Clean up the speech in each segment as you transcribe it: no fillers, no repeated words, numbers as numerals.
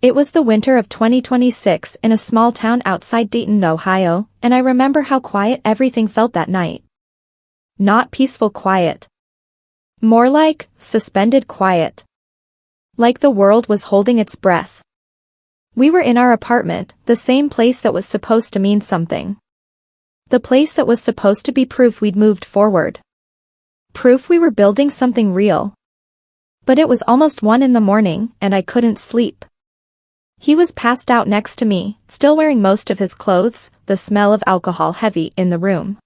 It was the winter of 2026 in a small town outside Dayton, Ohio, and I remember how quiet everything felt that night. Not peaceful quiet. More like suspended quiet. Like the world was holding its breath. We were in our apartment, the same place that was supposed to mean something. The place that was supposed to be proof we'd moved forward. Proof we were building something real. But it was almost 1 a.m, and I couldn't sleep. He was passed out next to me, still wearing most of his clothes, the smell of alcohol heavy in the room.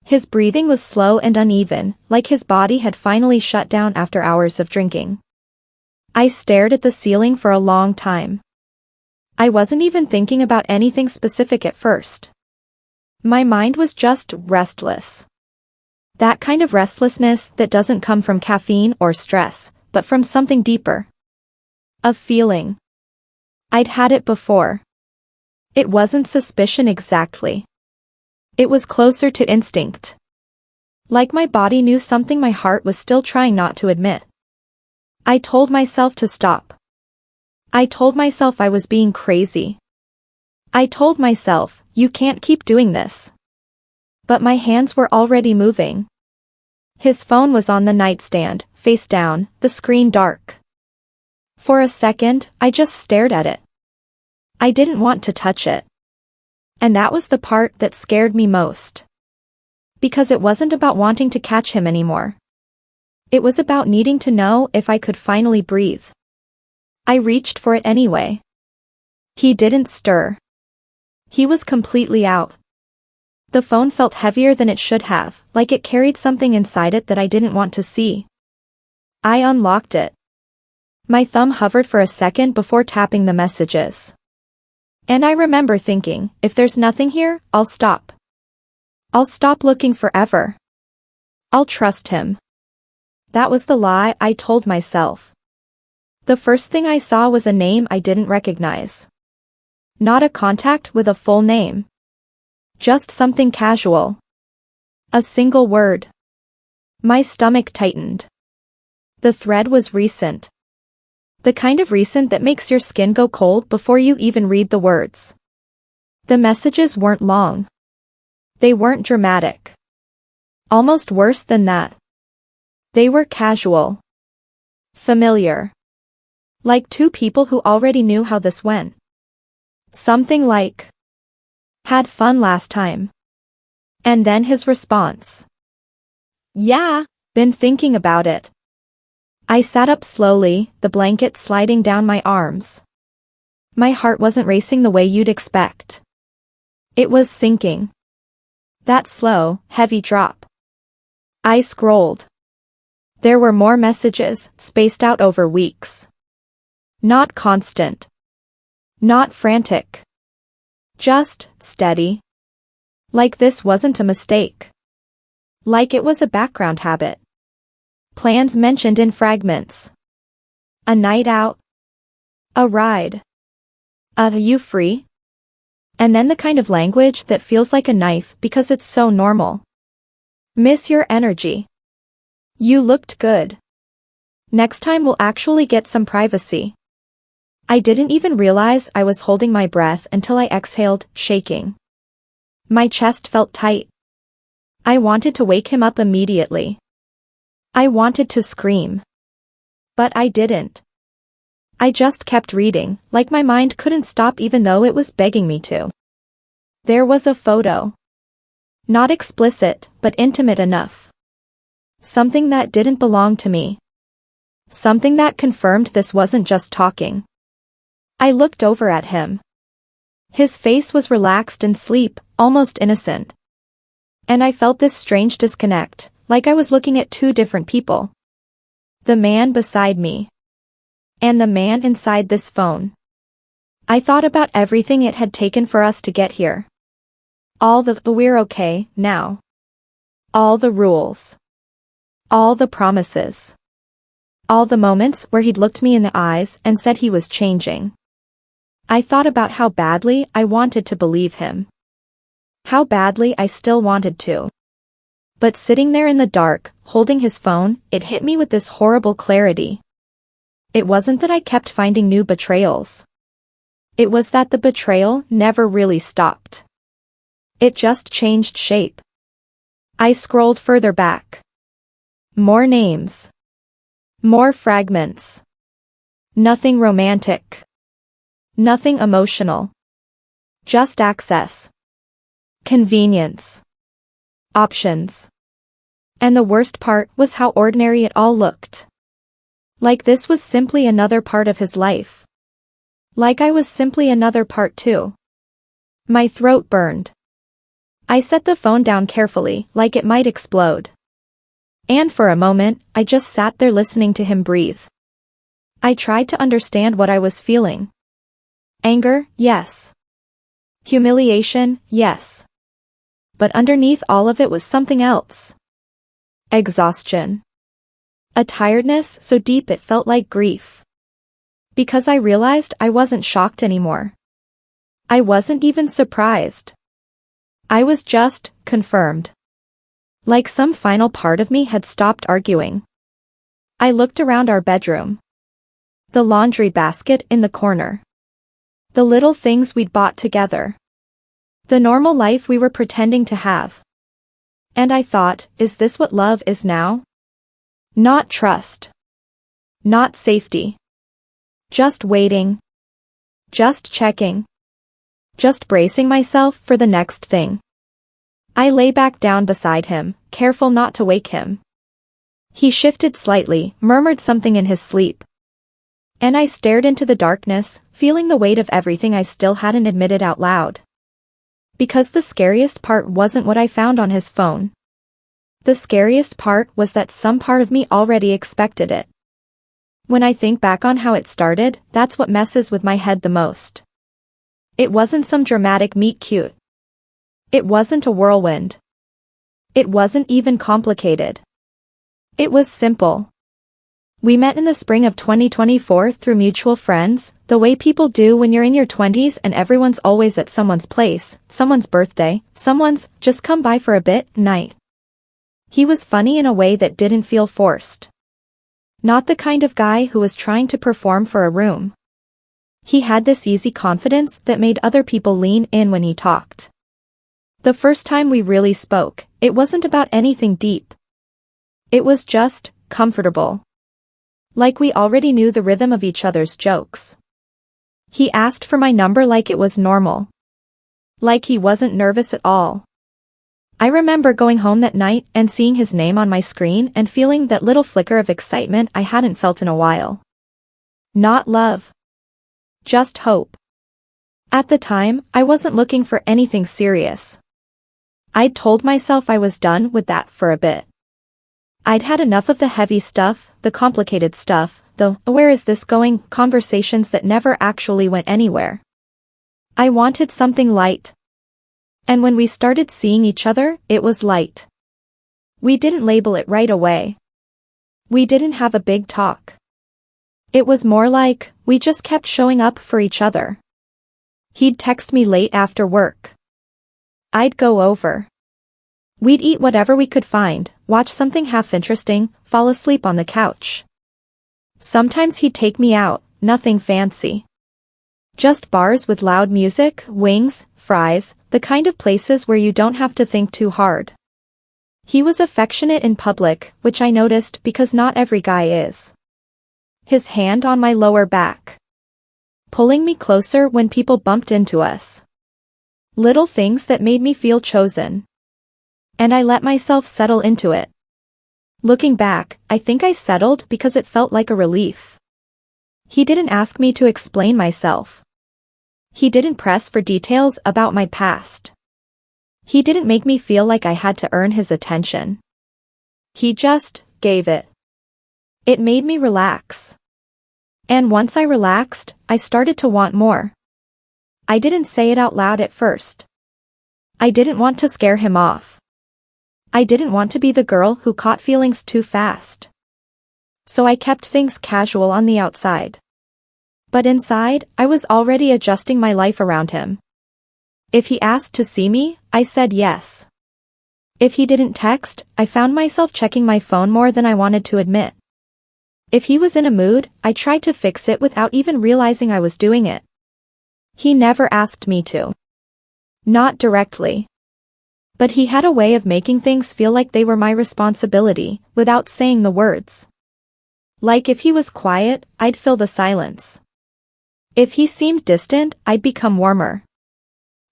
His breathing was slow and uneven, like his body had finally shut down after hours of drinking. I stared at the ceiling for a long time. I wasn't even thinking about anything specific at first. My mind was just restless. That kind of restlessness that doesn't come from caffeine or stress, but from something deeper. A feeling. I'd had it before. It wasn't suspicion exactly. It was closer to instinct. Like my body knew something my heart was still trying not to admit. I told myself to stop. I told myself I was being crazy. I told myself, you can't keep doing this. But my hands were already moving. His phone was on the nightstand, face down, the screen dark. For a second, I just stared at it. I didn't want to touch it. And that was the part that scared me most. Because it wasn't about wanting to catch him anymore. It was about needing to know if I could finally breathe. I reached for it anyway. He didn't stir. He was completely out. The phone felt heavier than it should have, like it carried something inside it that I didn't want to see. I unlocked it. My thumb hovered for a second before tapping the messages. And I remember thinking, if there's nothing here, I'll stop. I'll stop looking forever. I'll trust him. That was the lie I told myself. The first thing I saw was a name I didn't recognize. Not a contact with a full name. Just something casual. A single word. My stomach tightened. The thread was recent. The kind of recent that makes your skin go cold before you even read the words. The messages weren't long. They weren't dramatic. Almost worse than that. They were casual. Familiar. Like two people who already knew how this went. Something like, had fun last time. And then his response. Yeah, been thinking about it. I sat up slowly, the blanket sliding down my arms. My heart wasn't racing the way you'd expect. It was sinking. That slow, heavy drop. I scrolled. There were more messages, spaced out over weeks. Not constant. Not frantic. Just steady. Like this wasn't a mistake. Like it was a background habit. Plans mentioned in fragments. A night out. A ride. Are you free? And then the kind of language that feels like a knife because it's so normal. Miss your energy. You looked good. Next time we'll actually get some privacy. I didn't even realize I was holding my breath until I exhaled, shaking. My chest felt tight. I wanted to wake him up immediately. I wanted to scream. But I didn't. I just kept reading, like my mind couldn't stop even though it was begging me to. There was a photo. Not explicit, but intimate enough. Something that didn't belong to me. Something that confirmed this wasn't just talking. I looked over at him. His face was relaxed in sleep, almost innocent. And I felt this strange disconnect, like I was looking at two different people. The man beside me. And the man inside this phone. I thought about everything it had taken for us to get here. All the we're okay, now. All the rules. All the promises. All the moments where he'd looked me in the eyes and said he was changing. I thought about how badly I wanted to believe him. How badly I still wanted to. But sitting there in the dark, holding his phone, it hit me with this horrible clarity. It wasn't that I kept finding new betrayals. It was that the betrayal never really stopped. It just changed shape. I scrolled further back. More names. More fragments. Nothing romantic. Nothing emotional. Just access. Convenience. Options. And the worst part was how ordinary it all looked. Like this was simply another part of his life. Like I was simply another part too. My throat burned. I set the phone down carefully, like it might explode. And for a moment, I just sat there listening to him breathe. I tried to understand what I was feeling. Anger, yes. Humiliation, yes. But underneath all of it was something else. Exhaustion. A tiredness so deep it felt like grief. Because I realized I wasn't shocked anymore. I wasn't even surprised. I was just confirmed. Like some final part of me had stopped arguing. I looked around our bedroom. The laundry basket in the corner. The little things we'd bought together. The normal life we were pretending to have. And I thought, is this what love is now? Not trust. Not safety. Just waiting. Just checking. Just bracing myself for the next thing. I lay back down beside him, careful not to wake him. He shifted slightly, murmured something in his sleep. And I stared into the darkness, feeling the weight of everything I still hadn't admitted out loud. Because the scariest part wasn't what I found on his phone. The scariest part was that some part of me already expected it. When I think back on how it started, that's what messes with my head the most. It wasn't some dramatic meet cute. It wasn't a whirlwind. It wasn't even complicated. It was simple. We met in the spring of 2024 through mutual friends, the way people do when you're in your 20s and everyone's always at someone's place, someone's birthday, someone's just come by for a bit night. He was funny in a way that didn't feel forced. Not the kind of guy who was trying to perform for a room. He had this easy confidence that made other people lean in when he talked. The first time we really spoke, it wasn't about anything deep. It was just comfortable. Like we already knew the rhythm of each other's jokes. He asked for my number like it was normal. Like he wasn't nervous at all. I remember going home that night and seeing his name on my screen and feeling that little flicker of excitement I hadn't felt in a while. Not love. Just hope. At the time, I wasn't looking for anything serious. I'd told myself I was done with that for a bit. I'd had enough of the heavy stuff, the complicated stuff, the where is this going conversations that never actually went anywhere. I wanted something light. And when we started seeing each other, it was light. We didn't label it right away. We didn't have a big talk. It was more like, we just kept showing up for each other. He'd text me late after work. I'd go over. We'd eat whatever we could find, watch something half interesting, fall asleep on the couch. Sometimes he'd take me out, nothing fancy. Just bars with loud music, wings, fries, the kind of places where you don't have to think too hard. He was affectionate in public, which I noticed because not every guy is. His hand on my lower back. Pulling me closer when people bumped into us. Little things that made me feel chosen. And I let myself settle into it. Looking back, I think I settled because it felt like a relief. He didn't ask me to explain myself. He didn't press for details about my past. He didn't make me feel like I had to earn his attention. He just gave it. It made me relax. And once I relaxed, I started to want more. I didn't say it out loud at first. I didn't want to scare him off. I didn't want to be the girl who caught feelings too fast. So I kept things casual on the outside. But inside, I was already adjusting my life around him. If he asked to see me, I said yes. If he didn't text, I found myself checking my phone more than I wanted to admit. If he was in a mood, I tried to fix it without even realizing I was doing it. He never asked me to. Not directly. But he had a way of making things feel like they were my responsibility, without saying the words. Like if he was quiet, I'd fill the silence. If he seemed distant, I'd become warmer.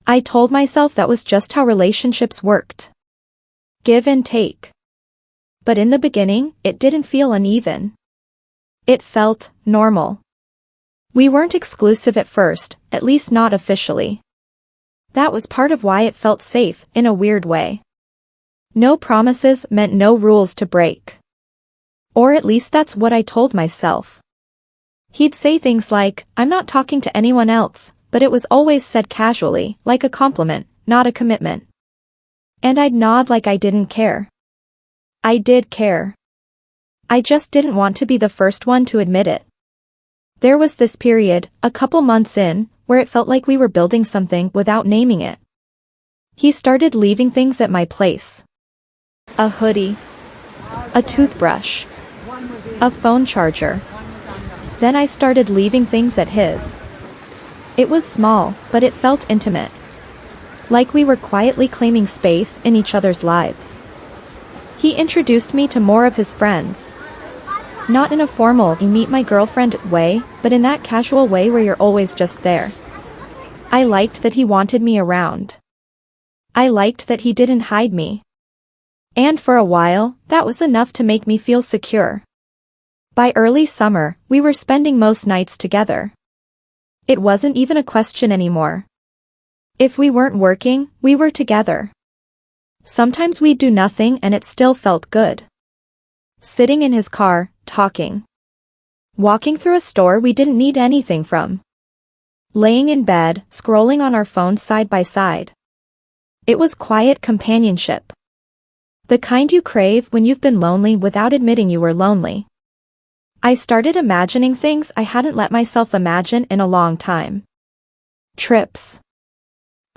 I told myself that was just how relationships worked. Give and take. But in the beginning, it didn't feel uneven. It felt normal. We weren't exclusive at first, at least not officially. That was part of why it felt safe, in a weird way. No promises meant no rules to break. Or at least that's what I told myself. He'd say things like, "I'm not talking to anyone else," but it was always said casually, like a compliment, not a commitment. And I'd nod like I didn't care. I did care. I just didn't want to be the first one to admit it. There was this period, a couple months in, where it felt like we were building something without naming it. He started leaving things at my place. A hoodie. A toothbrush. A phone charger. Then I started leaving things at his. It was small, but it felt intimate. Like we were quietly claiming space in each other's lives. He introduced me to more of his friends. Not in a formal, you meet my girlfriend way, but in that casual way where you're always just there. I liked that he wanted me around. I liked that he didn't hide me. And for a while, that was enough to make me feel secure. By early summer, we were spending most nights together. It wasn't even a question anymore. If we weren't working, we were together. Sometimes we'd do nothing and it still felt good. Sitting in his car, talking. Walking through a store we didn't need anything from. Laying in bed, scrolling on our phones side by side. It was quiet companionship. The kind you crave when you've been lonely without admitting you were lonely. I started imagining things I hadn't let myself imagine in a long time. Trips.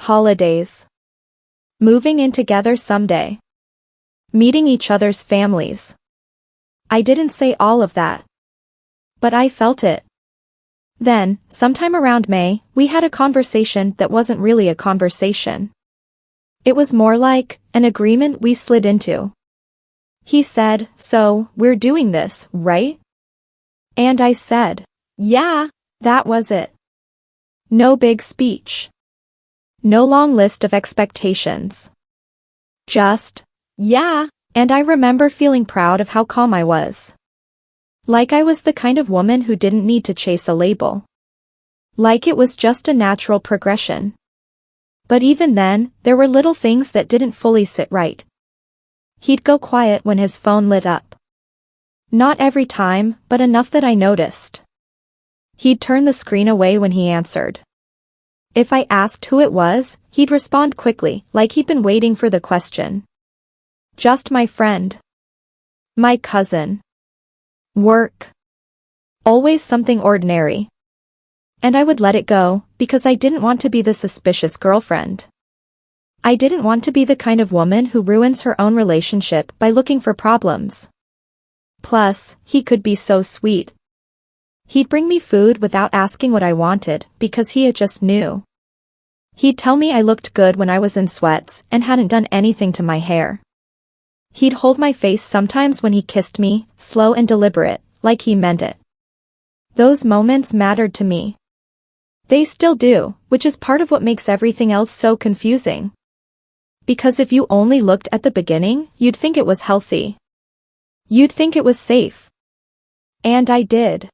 Holidays. Moving in together someday. Meeting each other's families. I didn't say all of that. But I felt it. Then, sometime around May, we had a conversation that wasn't really a conversation. It was more like an agreement we slid into. He said, "So, we're doing this, right?" And I said, "Yeah." That was it. No big speech. No long list of expectations. Just, "Yeah." And I remember feeling proud of how calm I was. Like I was the kind of woman who didn't need to chase a label. Like it was just a natural progression. But even then, there were little things that didn't fully sit right. He'd go quiet when his phone lit up. Not every time, but enough that I noticed. He'd turn the screen away when he answered. If I asked who it was, he'd respond quickly, like he'd been waiting for the question. Just my friend. My cousin. Work. Always something ordinary. And I would let it go, because I didn't want to be the suspicious girlfriend. I didn't want to be the kind of woman who ruins her own relationship by looking for problems. Plus, he could be so sweet. He'd bring me food without asking what I wanted, because he just knew. He'd tell me I looked good when I was in sweats and hadn't done anything to my hair. He'd hold my face sometimes when he kissed me, slow and deliberate, like he meant it. Those moments mattered to me. They still do, which is part of what makes everything else so confusing. Because if you only looked at the beginning, you'd think it was healthy. You'd think it was safe. And I did.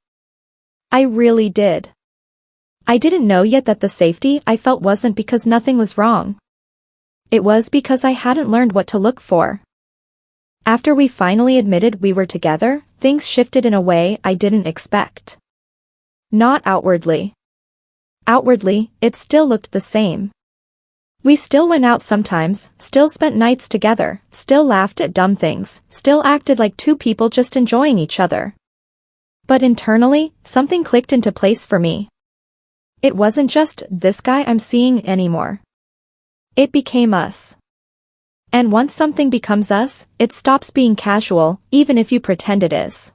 I really did. I didn't know yet that the safety I felt wasn't because nothing was wrong. It was because I hadn't learned what to look for. After we finally admitted we were together, things shifted in a way I didn't expect. Not outwardly. Outwardly, it still looked the same. We still went out sometimes, still spent nights together, still laughed at dumb things, still acted like two people just enjoying each other. But internally, something clicked into place for me. It wasn't just this guy I'm seeing anymore. It became us. And once something becomes us, it stops being casual, even if you pretend it is.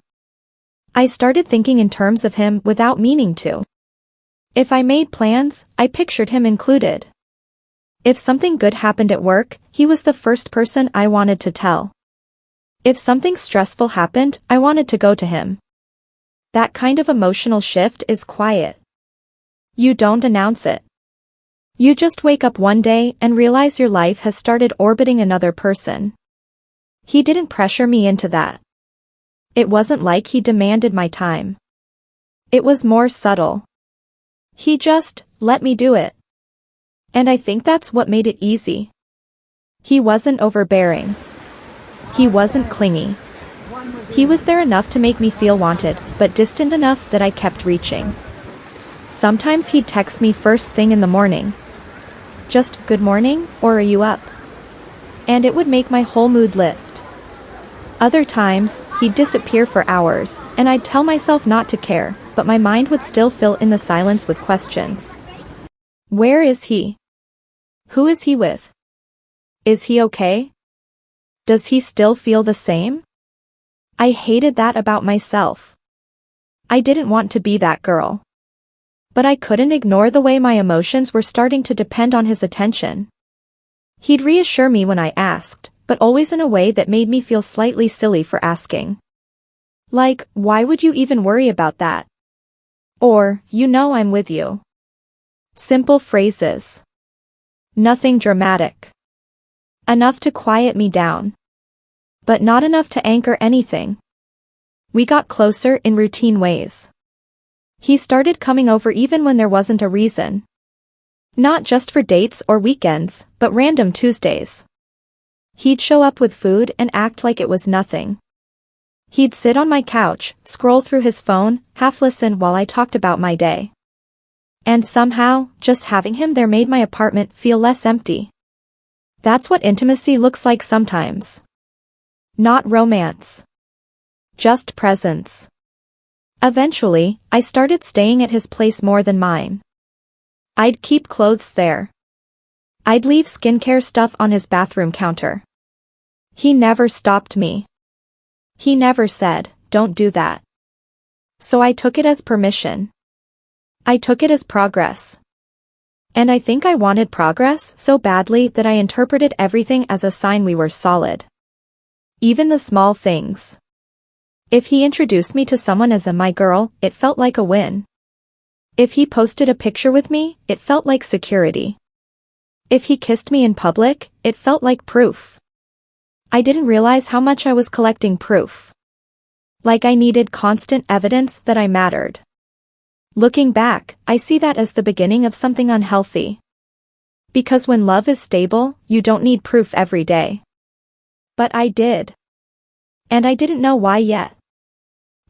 I started thinking in terms of him without meaning to. If I made plans, I pictured him included. If something good happened at work, he was the first person I wanted to tell. If something stressful happened, I wanted to go to him. That kind of emotional shift is quiet. You don't announce it. You just wake up one day and realize your life has started orbiting another person. He didn't pressure me into that. It wasn't like he demanded my time. It was more subtle. He just let me do it. And I think that's what made it easy. He wasn't overbearing. He wasn't clingy. He was there enough to make me feel wanted, but distant enough that I kept reaching. Sometimes he'd text me first thing in the morning. Just, "Good morning," or "Are you up?" And it would make my whole mood lift. Other times, he'd disappear for hours, and I'd tell myself not to care, but my mind would still fill in the silence with questions. Where is he? Who is he with? Is he okay? Does he still feel the same? I hated that about myself. I didn't want to be that girl. But I couldn't ignore the way my emotions were starting to depend on his attention. He'd reassure me when I asked, but always in a way that made me feel slightly silly for asking. Like, "Why would you even worry about that?" Or, "You know I'm with you." Simple phrases. Nothing dramatic. Enough to quiet me down. But not enough to anchor anything. We got closer in routine ways. He started coming over even when there wasn't a reason. Not just for dates or weekends, but random Tuesdays. He'd show up with food and act like it was nothing. He'd sit on my couch, scroll through his phone, half listen while I talked about my day. And somehow, just having him there made my apartment feel less empty. That's what intimacy looks like sometimes. Not romance. Just presence. Eventually, I started staying at his place more than mine. I'd keep clothes there. I'd leave skincare stuff on his bathroom counter. He never stopped me. He never said, "Don't do that." So I took it as permission. I took it as progress. And I think I wanted progress so badly that I interpreted everything as a sign we were solid. Even the small things. If he introduced me to someone as my girl, it felt like a win. If he posted a picture with me, it felt like security. If he kissed me in public, it felt like proof. I didn't realize how much I was collecting proof. Like I needed constant evidence that I mattered. Looking back, I see that as the beginning of something unhealthy. Because when love is stable, you don't need proof every day. But I did. And I didn't know why yet.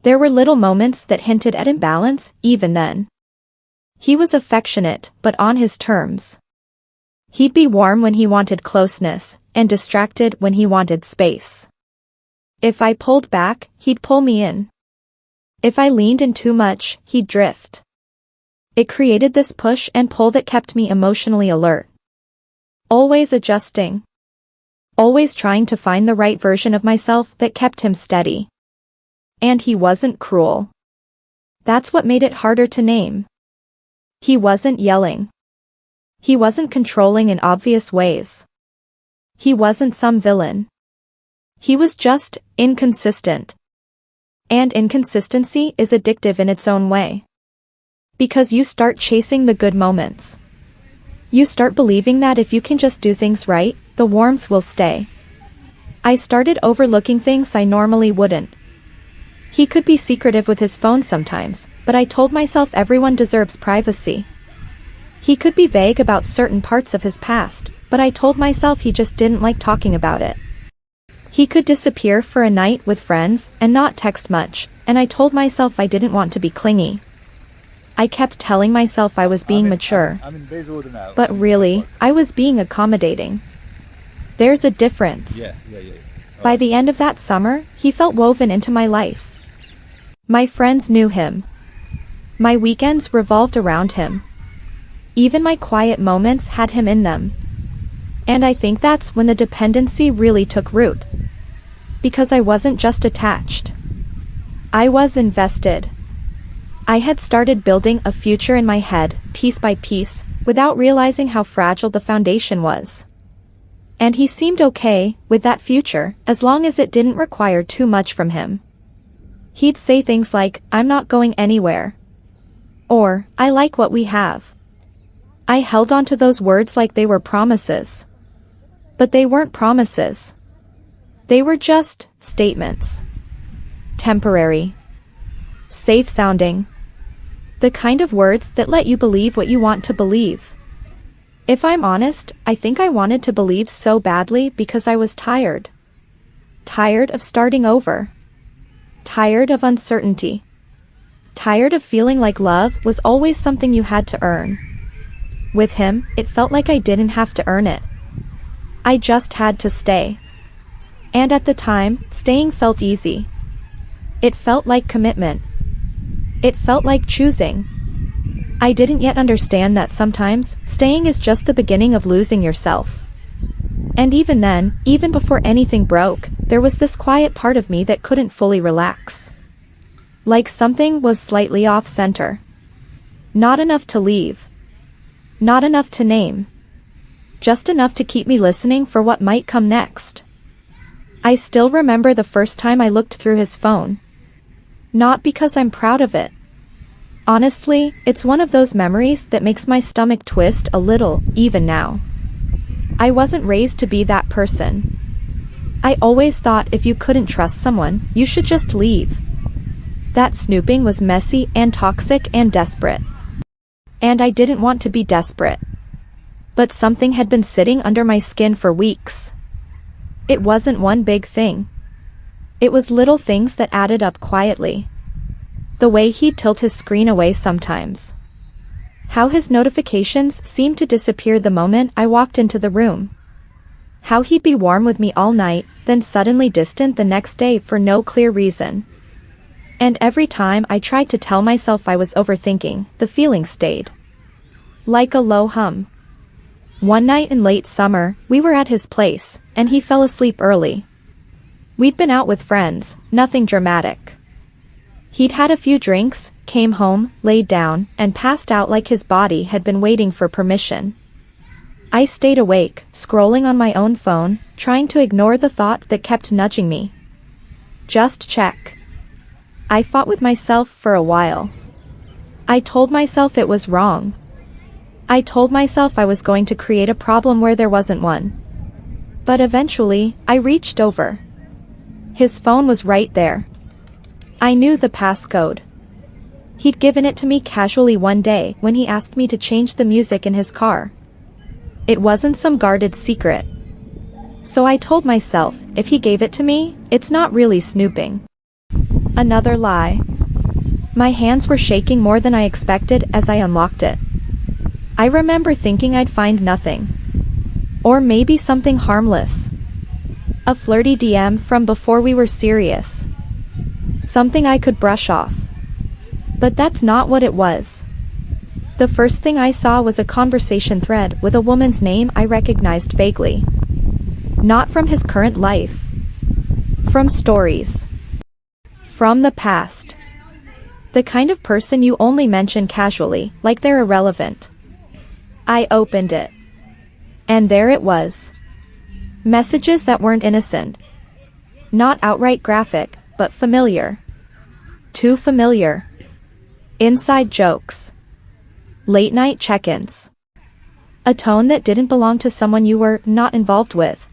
There were little moments that hinted at imbalance, even then. He was affectionate, but on his terms. He'd be warm when he wanted closeness, and distracted when he wanted space. If I pulled back, he'd pull me in. If I leaned in too much, he'd drift. It created this push and pull that kept me emotionally alert. Always adjusting. Always trying to find the right version of myself that kept him steady. And he wasn't cruel. That's what made it harder to name. He wasn't yelling. He wasn't controlling in obvious ways. He wasn't some villain. He was just inconsistent. And inconsistency is addictive in its own way. Because you start chasing the good moments. You start believing that if you can just do things right, the warmth will stay. I started overlooking things I normally wouldn't. He could be secretive with his phone sometimes, but I told myself everyone deserves privacy. He could be vague about certain parts of his past, but I told myself he just didn't like talking about it. He could disappear for a night with friends and not text much, and I told myself I didn't want to be clingy. I kept telling myself I was being mature. But really, I was being accommodating. There's a difference. By the end of that summer, he felt woven into my life. My friends knew him. My weekends revolved around him. Even my quiet moments had him in them. And I think that's when the dependency really took root. Because I wasn't just attached. I was invested. I had started building a future in my head, piece by piece, without realizing how fragile the foundation was. And he seemed okay with that future, as long as it didn't require too much from him. He'd say things like, "I'm not going anywhere." Or, "I like what we have." I held on to those words like they were promises. But they weren't promises. They were just statements. Temporary. Safe-sounding. The kind of words that let you believe what you want to believe. If I'm honest, I think I wanted to believe so badly because I was tired. Tired of starting over. Tired of uncertainty. Tired of feeling like love was always something you had to earn. With him, it felt like I didn't have to earn it. I just had to stay. And at the time, staying felt easy. It felt like commitment. It felt like choosing. I didn't yet understand that sometimes, staying is just the beginning of losing yourself. And even then, even before anything broke, there was this quiet part of me that couldn't fully relax. Like something was slightly off-center. Not enough to leave. Not enough to name. Just enough to keep me listening for what might come next. I still remember the first time I looked through his phone. Not because I'm proud of it. Honestly, it's one of those memories that makes my stomach twist a little, even now. I wasn't raised to be that person. I always thought if you couldn't trust someone, you should just leave. That snooping was messy and toxic and desperate. And I didn't want to be desperate. But something had been sitting under my skin for weeks. It wasn't one big thing. It was little things that added up quietly. The way he'd tilt his screen away sometimes. How his notifications seemed to disappear the moment I walked into the room. How he'd be warm with me all night, then suddenly distant the next day for no clear reason. And every time I tried to tell myself I was overthinking, the feeling stayed. Like a low hum. One night in late summer, we were at his place, and he fell asleep early. We'd been out with friends, nothing dramatic. He'd had a few drinks, came home, laid down, and passed out like his body had been waiting for permission. I stayed awake, scrolling on my own phone, trying to ignore the thought that kept nudging me. Just check. I fought with myself for a while. I told myself it was wrong. I told myself I was going to create a problem where there wasn't one. But eventually, I reached over. His phone was right there. I knew the passcode. He'd given it to me casually one day when he asked me to change the music in his car. It wasn't some guarded secret. So I told myself, if he gave it to me, it's not really snooping. Another lie. My hands were shaking more than I expected as I unlocked it. I remember thinking I'd find nothing. Or maybe something harmless. A flirty DM from before we were serious. Something I could brush off. But that's not what it was. The first thing I saw was a conversation thread with a woman's name I recognized vaguely. Not from his current life. From stories. From the past. The kind of person you only mention casually, like they're irrelevant. I opened it. And there it was. Messages that weren't innocent. Not outright graphic, but familiar. Too familiar. Inside jokes. Late night check-ins. A tone that didn't belong to someone you were not involved with.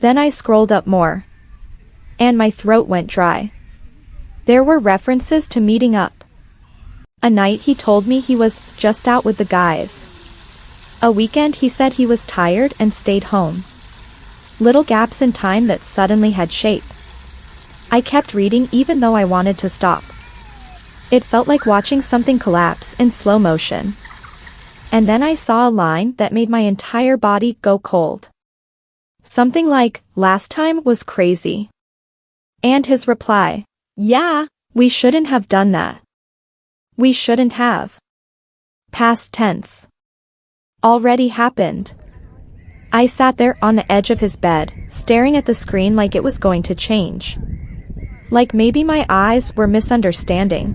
Then I scrolled up more. And my throat went dry. There were references to meeting up. A night he told me he was just out with the guys. A weekend he said he was tired and stayed home. Little gaps in time that suddenly had shape. I kept reading even though I wanted to stop. It felt like watching something collapse in slow motion. And then I saw a line that made my entire body go cold. Something like, "Last time was crazy." And his reply, "Yeah, we shouldn't have done that. We shouldn't have." Past tense. Already happened. I sat there on the edge of his bed, staring at the screen like it was going to change. Like maybe my eyes were misunderstanding.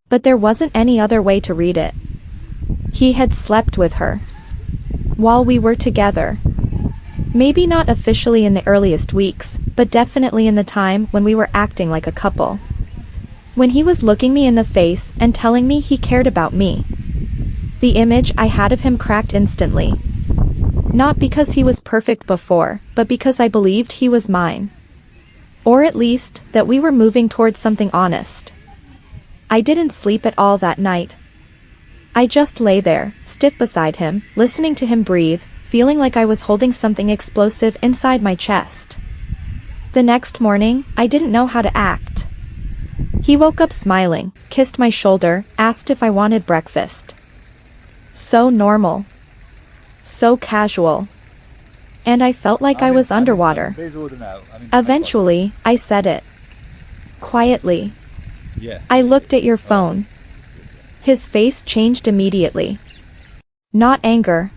But there wasn't any other way to read it. He had slept with her. While we were together. Maybe not officially in the earliest weeks, but definitely in the time when we were acting like a couple. When he was looking me in the face and telling me he cared about me. The image I had of him cracked instantly. Not because he was perfect before, but because I believed he was mine. Or at least, that we were moving towards something honest. I didn't sleep at all that night. I just lay there, stiff beside him, listening to him breathe, feeling like I was holding something explosive inside my chest. The next morning, I didn't know how to act. He woke up smiling, kissed my shoulder, asked if I wanted breakfast. So normal. So casual. And I felt like I was underwater. Eventually, I said it. Quietly. I looked at your phone. His face changed immediately. Not anger.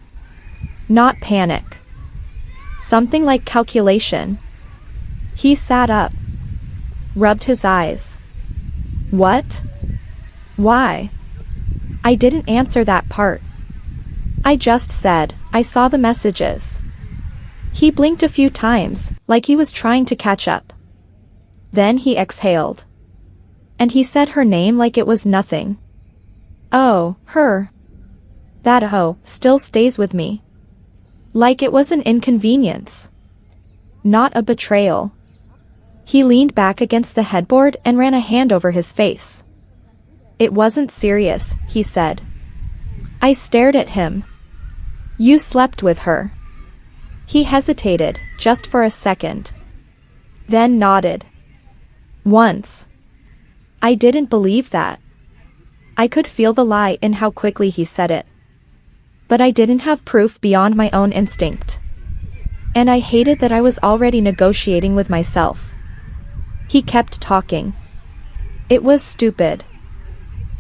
Not panic. Something like calculation. He sat up. Rubbed his eyes. What? Why? I didn't answer that part. I just said, I saw the messages. He blinked a few times, like he was trying to catch up. Then he exhaled. And he said her name like it was nothing. Oh, her. That "oh" still stays with me. Like it was an inconvenience. Not a betrayal. He leaned back against the headboard and ran a hand over his face. It wasn't serious, he said. I stared at him. You slept with her. He hesitated, just for a second. Then nodded. Once. I didn't believe that. I could feel the lie in how quickly he said it. But I didn't have proof beyond my own instinct. And I hated that I was already negotiating with myself. He kept talking. It was stupid.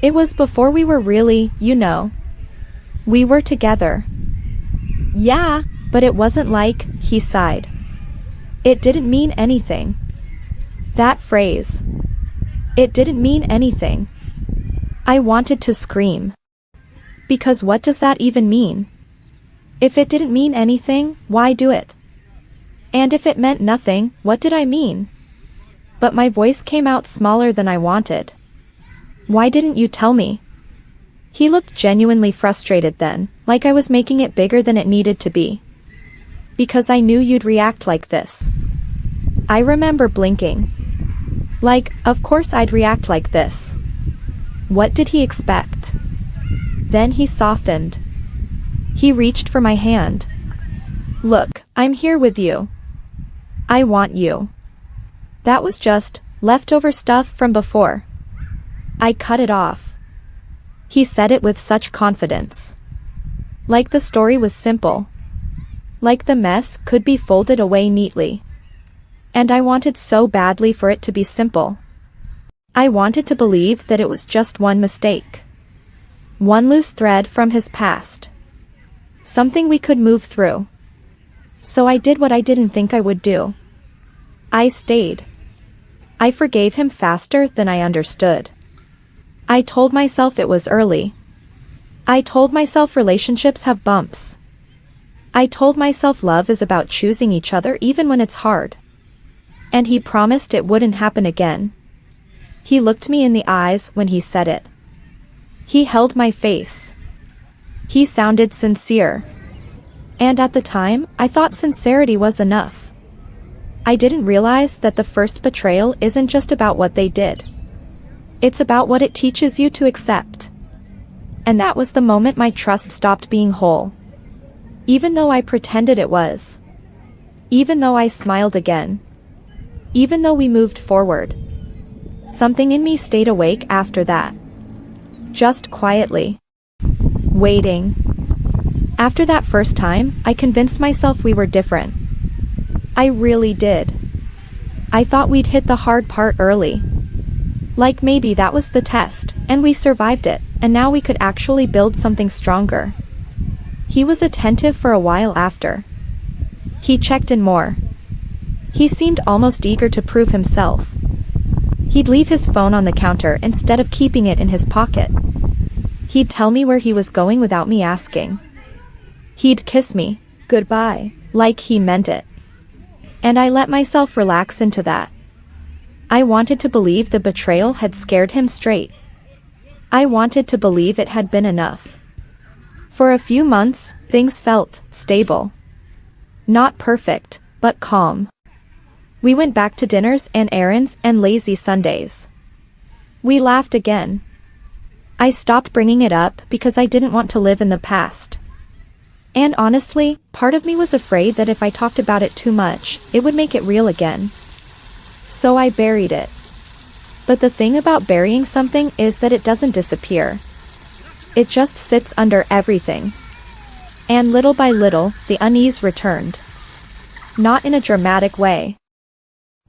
It was before we were really, you know. We were together. Yeah, but it wasn't like, he sighed. It didn't mean anything. That phrase. It didn't mean anything. I wanted to scream. Because what does that even mean? If it didn't mean anything, why do it? And if it meant nothing, what did I mean? But my voice came out smaller than I wanted. Why didn't you tell me? He looked genuinely frustrated then, like I was making it bigger than it needed to be. Because I knew you'd react like this. I remember blinking. Like, of course I'd react like this. What did he expect? Then he softened. He reached for my hand. Look, I'm here with you. I want you. That was just leftover stuff from before. I cut it off. He said it with such confidence. Like the story was simple. Like the mess could be folded away neatly. And I wanted so badly for it to be simple. I wanted to believe that it was just one mistake. One loose thread from his past. Something we could move through. So I did what I didn't think I would do. I stayed. I forgave him faster than I understood. I told myself it was early. I told myself relationships have bumps. I told myself love is about choosing each other even when it's hard. And he promised it wouldn't happen again. He looked me in the eyes when he said it. He held my face. He sounded sincere. And at the time, I thought sincerity was enough. I didn't realize that the first betrayal isn't just about what they did. It's about what it teaches you to accept. And that was the moment my trust stopped being whole. Even though I pretended it was. Even though I smiled again. Even though we moved forward. Something in me stayed awake after that. Just quietly. Waiting. After that first time, I convinced myself we were different. I really did. I thought we'd hit the hard part early. Like maybe that was the test, and we survived it, and now we could actually build something stronger. He was attentive for a while after. He checked in more. He seemed almost eager to prove himself. He'd leave his phone on the counter instead of keeping it in his pocket. He'd tell me where he was going without me asking. He'd kiss me goodbye, like he meant it. And I let myself relax into that. I wanted to believe the betrayal had scared him straight. I wanted to believe it had been enough. For a few months, things felt stable. Not perfect, but calm. We went back to dinners and errands and lazy Sundays. We laughed again. I stopped bringing it up because I didn't want to live in the past. And honestly, part of me was afraid that if I talked about it too much, it would make it real again. So I buried it. But the thing about burying something is that it doesn't disappear. It just sits under everything. And little by little, the unease returned. Not in a dramatic way.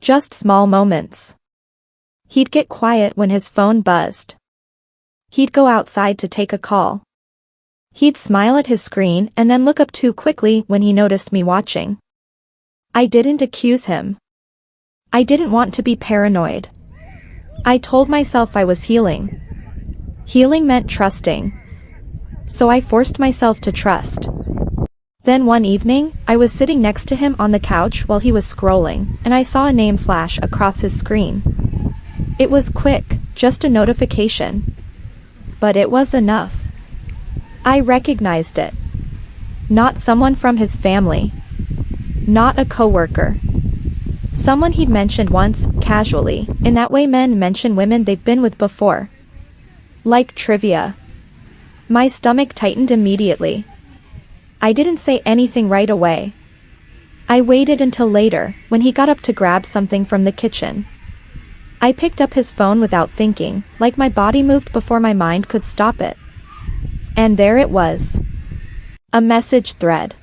Just small moments. He'd get quiet when his phone buzzed. He'd go outside to take a call. He'd smile at his screen and then look up too quickly when he noticed me watching. I didn't accuse him. I didn't want to be paranoid. I told myself I was healing. Healing meant trusting. So I forced myself to trust. Then one evening, I was sitting next to him on the couch while he was scrolling, and I saw a name flash across his screen. It was quick, just a notification. But it was enough. I recognized it. Not someone from his family. Not a coworker. Someone he'd mentioned once, casually, in that way men mention women they've been with before. Like trivia. My stomach tightened immediately. I didn't say anything right away. I waited until later, when he got up to grab something from the kitchen. I picked up his phone without thinking, like my body moved before my mind could stop it. And there it was. A message thread.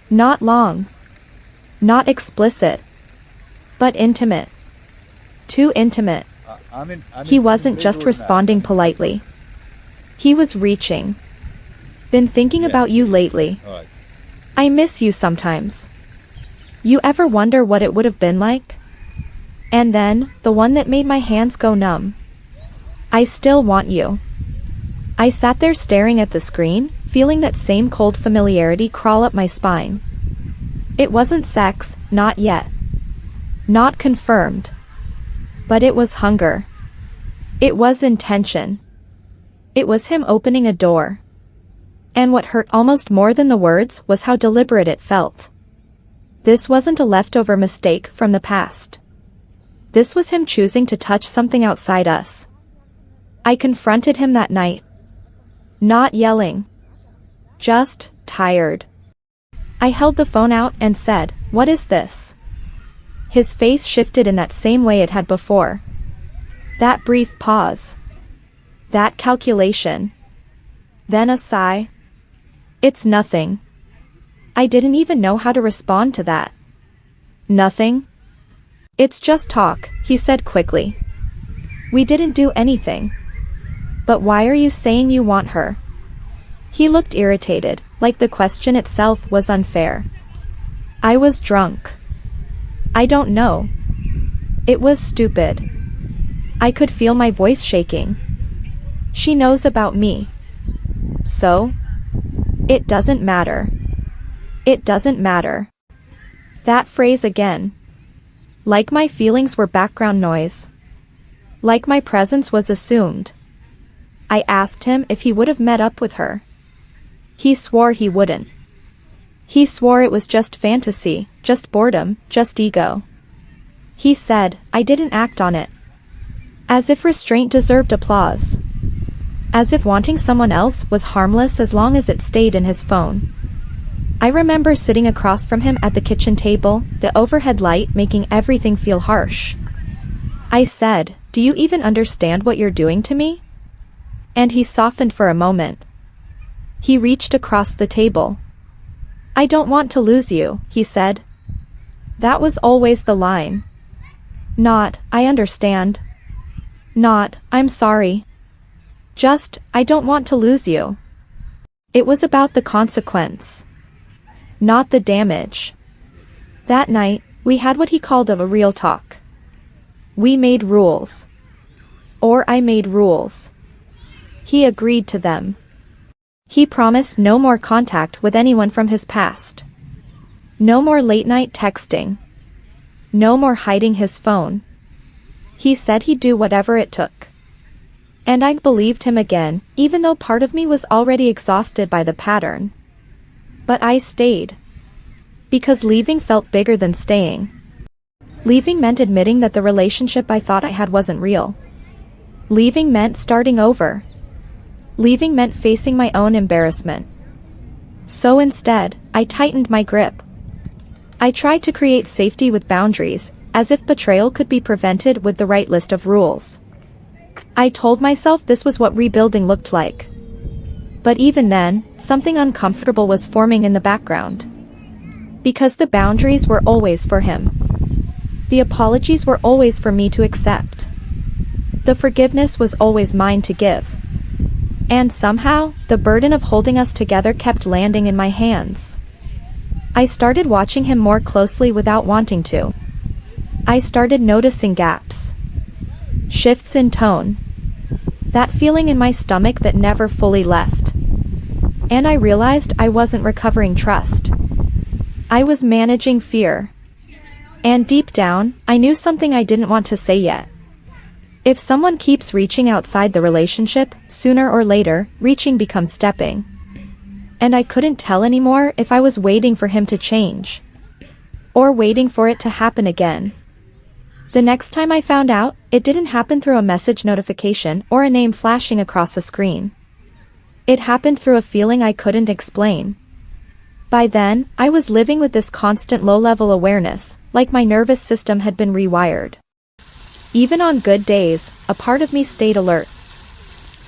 Not long. Not explicit. But intimate. Too intimate. He wasn't just responding politely. He was reaching. Been thinking about you lately. I miss you sometimes. You ever wonder what it would have been like? And then, the one that made my hands go numb. I still want you. I sat there staring at the screen, feeling that same cold familiarity crawl up my spine. It wasn't sex, not yet. Not confirmed. But it was hunger. It was intention. It was him opening a door. And what hurt almost more than the words was how deliberate it felt. This wasn't a leftover mistake from the past. This was him choosing to touch something outside us. I confronted him that night. Not yelling. Just tired. I held the phone out and said, "What is this?" His face shifted in that same way it had before. That brief pause. That calculation. Then a sigh. It's nothing. I didn't even know how to respond to that. Nothing? It's just talk, he said quickly. We didn't do anything. But why are you saying you want her? He looked irritated, like the question itself was unfair. I was drunk. I don't know. It was stupid. I could feel my voice shaking. She knows about me. So? It doesn't matter. It doesn't matter. That phrase again. Like my feelings were background noise. Like my presence was assumed. I asked him if he would have met up with her. He swore he wouldn't. He swore it was just fantasy, just boredom, just ego. He said, I didn't act on it. As if restraint deserved applause. As if wanting someone else was harmless as long as it stayed in his phone. I remember sitting across from him at the kitchen table, the overhead light making everything feel harsh. I said, do you even understand what you're doing to me? And he softened for a moment. He reached across the table. I don't want to lose you, he said. That was always the line. Not, I understand. Not, I'm sorry. Just, I don't want to lose you. It was about the consequence. Not the damage. That night, we had what he called a real talk. We made rules. Or I made rules. He agreed to them. He promised no more contact with anyone from his past. No more late-night texting. No more hiding his phone. He said he'd do whatever it took. And I believed him again, even though part of me was already exhausted by the pattern. But I stayed. Because leaving felt bigger than staying. Leaving meant admitting that the relationship I thought I had wasn't real. Leaving meant starting over. Leaving meant facing my own embarrassment. So instead, I tightened my grip. I tried to create safety with boundaries, as if betrayal could be prevented with the right list of rules. I told myself this was what rebuilding looked like. But even then, something uncomfortable was forming in the background. Because the boundaries were always for him. The apologies were always for me to accept. The forgiveness was always mine to give. And somehow, the burden of holding us together kept landing in my hands. I started watching him more closely without wanting to. I started noticing gaps. Shifts in tone. That feeling in my stomach that never fully left. And I realized I wasn't recovering trust. I was managing fear. And deep down, I knew something I didn't want to say yet. If someone keeps reaching outside the relationship, sooner or later, reaching becomes stepping. And I couldn't tell anymore if I was waiting for him to change. Or waiting for it to happen again. The next time I found out, it didn't happen through a message notification or a name flashing across a screen. It happened through a feeling I couldn't explain. By then, I was living with this constant low-level awareness, like my nervous system had been rewired. Even on good days, a part of me stayed alert.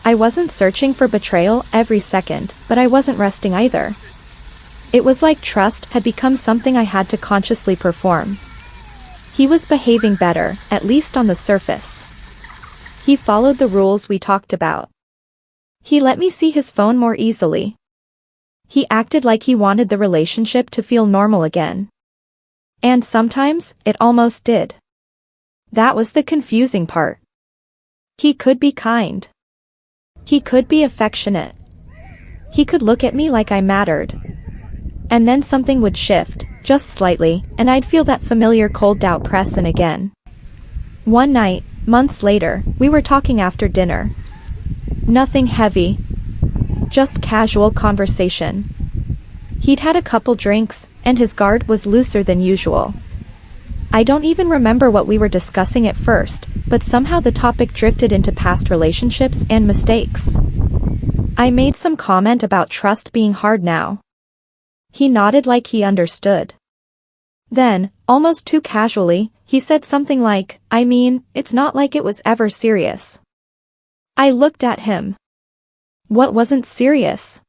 I wasn't searching for betrayal every second, but I wasn't resting either. It was like trust had become something I had to consciously perform. He was behaving better, at least on the surface. He followed the rules we talked about. He let me see his phone more easily. He acted like he wanted the relationship to feel normal again. And sometimes, it almost did. That was the confusing part. He could be kind. He could be affectionate. He could look at me like I mattered. And then something would shift, just slightly, and I'd feel that familiar cold doubt press in again. One night, months later, we were talking after dinner. Nothing heavy. Just casual conversation. He'd had a couple drinks, and his guard was looser than usual. I don't even remember what we were discussing at first, but somehow the topic drifted into past relationships and mistakes. I made some comment about trust being hard now. He nodded like he understood. Then, almost too casually, he said something like, "I mean, it's not like it was ever serious." I looked at him. What wasn't serious?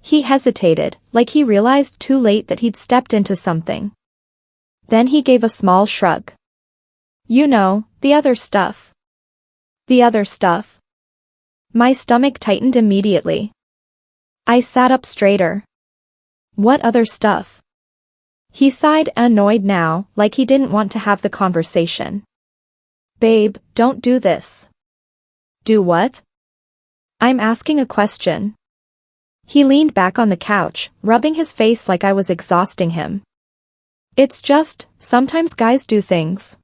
He hesitated, like he realized too late that he'd stepped into something. Then he gave a small shrug. "You know, the other stuff." "The other stuff?" My stomach tightened immediately. I sat up straighter. "What other stuff?" He sighed, annoyed now, like he didn't want to have the conversation. "Babe, don't do this." "Do what?" "I'm asking a question." He leaned back on the couch, rubbing his face like I was exhausting him. "It's just, sometimes guys do things.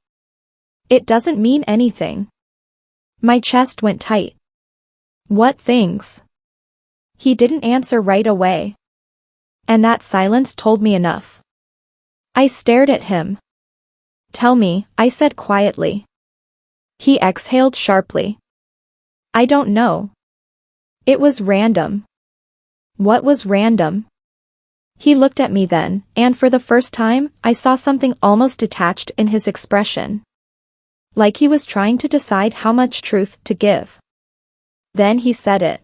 It doesn't mean anything." My chest went tight. "What things?" He didn't answer right away. And that silence told me enough. I stared at him. "Tell me," I said quietly. He exhaled sharply. "I don't know. It was random." "What was random?" He looked at me then, and for the first time, I saw something almost detached in his expression. Like he was trying to decide how much truth to give. Then he said it.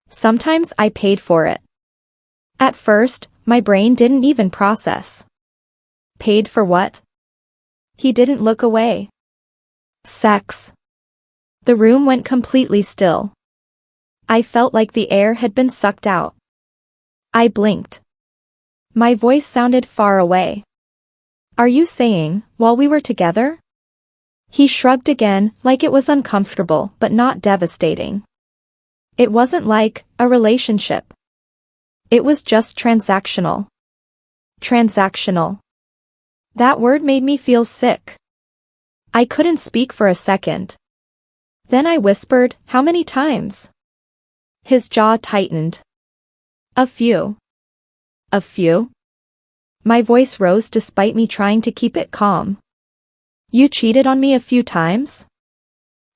"Sometimes I paid for it." At first, my brain didn't even process. Paid for what? He didn't look away. Sex. The room went completely still. I felt like the air had been sucked out. I blinked. My voice sounded far away. "Are you saying, while we were together?" He shrugged again, like it was uncomfortable but not devastating. It wasn't like a relationship. It was just transactional. Transactional. That word made me feel sick. I couldn't speak for a second. Then I whispered, "How many times?" His jaw tightened. "A few." "A few?" My voice rose despite me trying to keep it calm. "You cheated on me a few times?"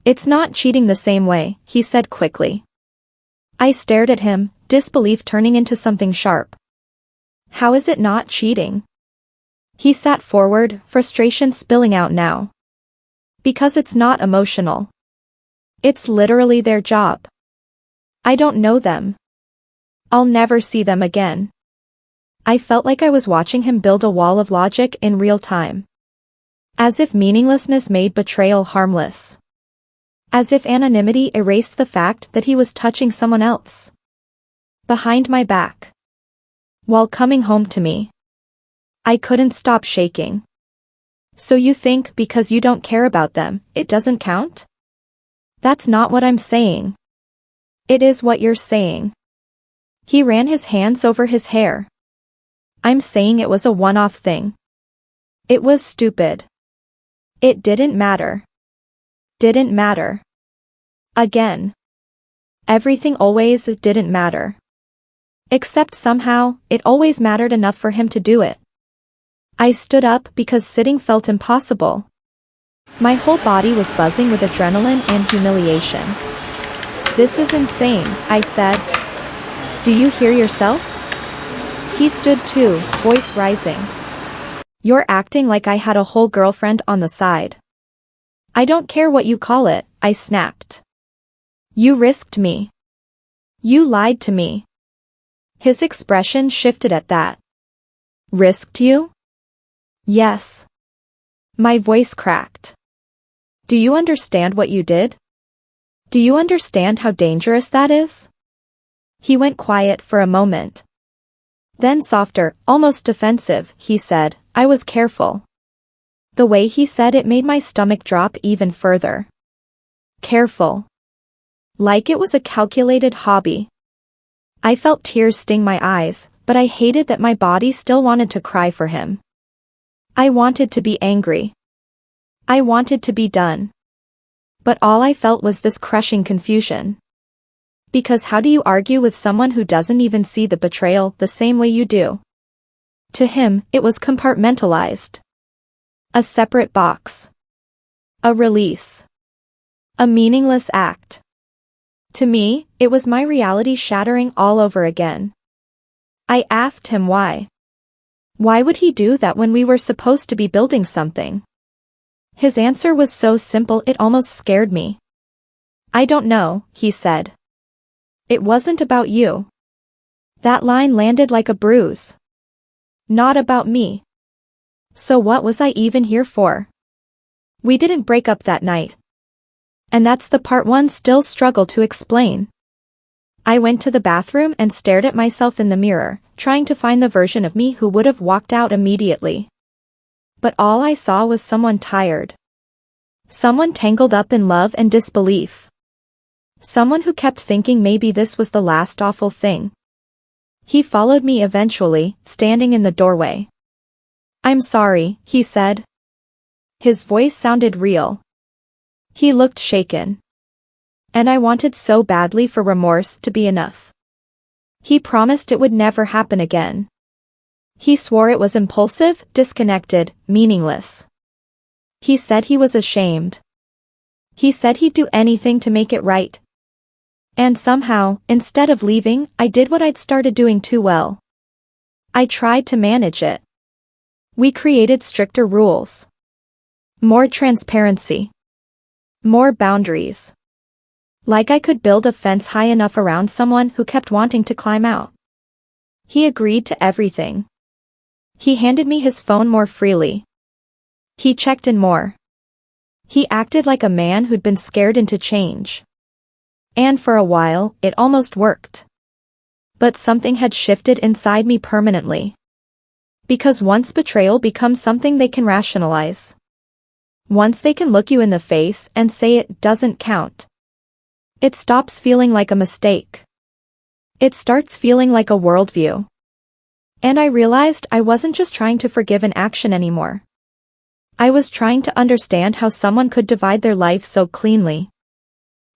"It's not cheating the same way," he said quickly. I stared at him, disbelief turning into something sharp. "How is it not cheating?" He sat forward, frustration spilling out now. "Because it's not emotional. It's literally their job. I don't know them. I'll never see them again." I felt like I was watching him build a wall of logic in real time. As if meaninglessness made betrayal harmless. As if anonymity erased the fact that he was touching someone else. Behind my back. While coming home to me. I couldn't stop shaking. "So you think because you don't care about them, it doesn't count?" "That's not what I'm saying." "It is what you're saying." He ran his hands over his hair. "I'm saying it was a one-off thing. It was stupid. It didn't matter. Didn't matter. Again. Everything always didn't matter. Except somehow, it always mattered enough for him to do it." I stood up because sitting felt impossible. My whole body was buzzing with adrenaline and humiliation. "This is insane," I said. "Do you hear yourself?" He stood too, voice rising. "You're acting like I had a whole girlfriend on the side." "I don't care what you call it," I snapped. "You risked me. You lied to me." His expression shifted at that. "Risked you?" "Yes." My voice cracked. "Do you understand what you did? Do you understand how dangerous that is?" He went quiet for a moment. Then softer, almost defensive, he said, "I was careful." The way he said it made my stomach drop even further. Careful. Like it was a calculated hobby. I felt tears sting my eyes, but I hated that my body still wanted to cry for him. I wanted to be angry. I wanted to be done. But all I felt was this crushing confusion. Because how do you argue with someone who doesn't even see the betrayal the same way you do? To him, it was compartmentalized. A separate box. A release. A meaningless act. To me, it was my reality shattering all over again. I asked him why. Why would he do that when we were supposed to be building something? His answer was so simple it almost scared me. "I don't know," he said. "It wasn't about you." That line landed like a bruise. Not about me. So what was I even here for? We didn't break up that night. And that's the part one still struggle to explain. I went to the bathroom and stared at myself in the mirror, trying to find the version of me who would have walked out immediately. But all I saw was someone tired. Someone tangled up in love and disbelief. Someone who kept thinking maybe this was the last awful thing. He followed me eventually, standing in the doorway. "I'm sorry," he said. His voice sounded real. He looked shaken. And I wanted so badly for remorse to be enough. He promised it would never happen again. He swore it was impulsive, disconnected, meaningless. He said he was ashamed. He said he'd do anything to make it right. And somehow, instead of leaving, I did what I'd started doing too well. I tried to manage it. We created stricter rules. More transparency. More boundaries. Like I could build a fence high enough around someone who kept wanting to climb out. He agreed to everything. He handed me his phone more freely. He checked in more. He acted like a man who'd been scared into change. And for a while, it almost worked. But something had shifted inside me permanently. Because once betrayal becomes something they can rationalize. Once they can look you in the face and say it doesn't count, it stops feeling like a mistake. It starts feeling like a worldview. And I realized I wasn't just trying to forgive an action anymore. I was trying to understand how someone could divide their life so cleanly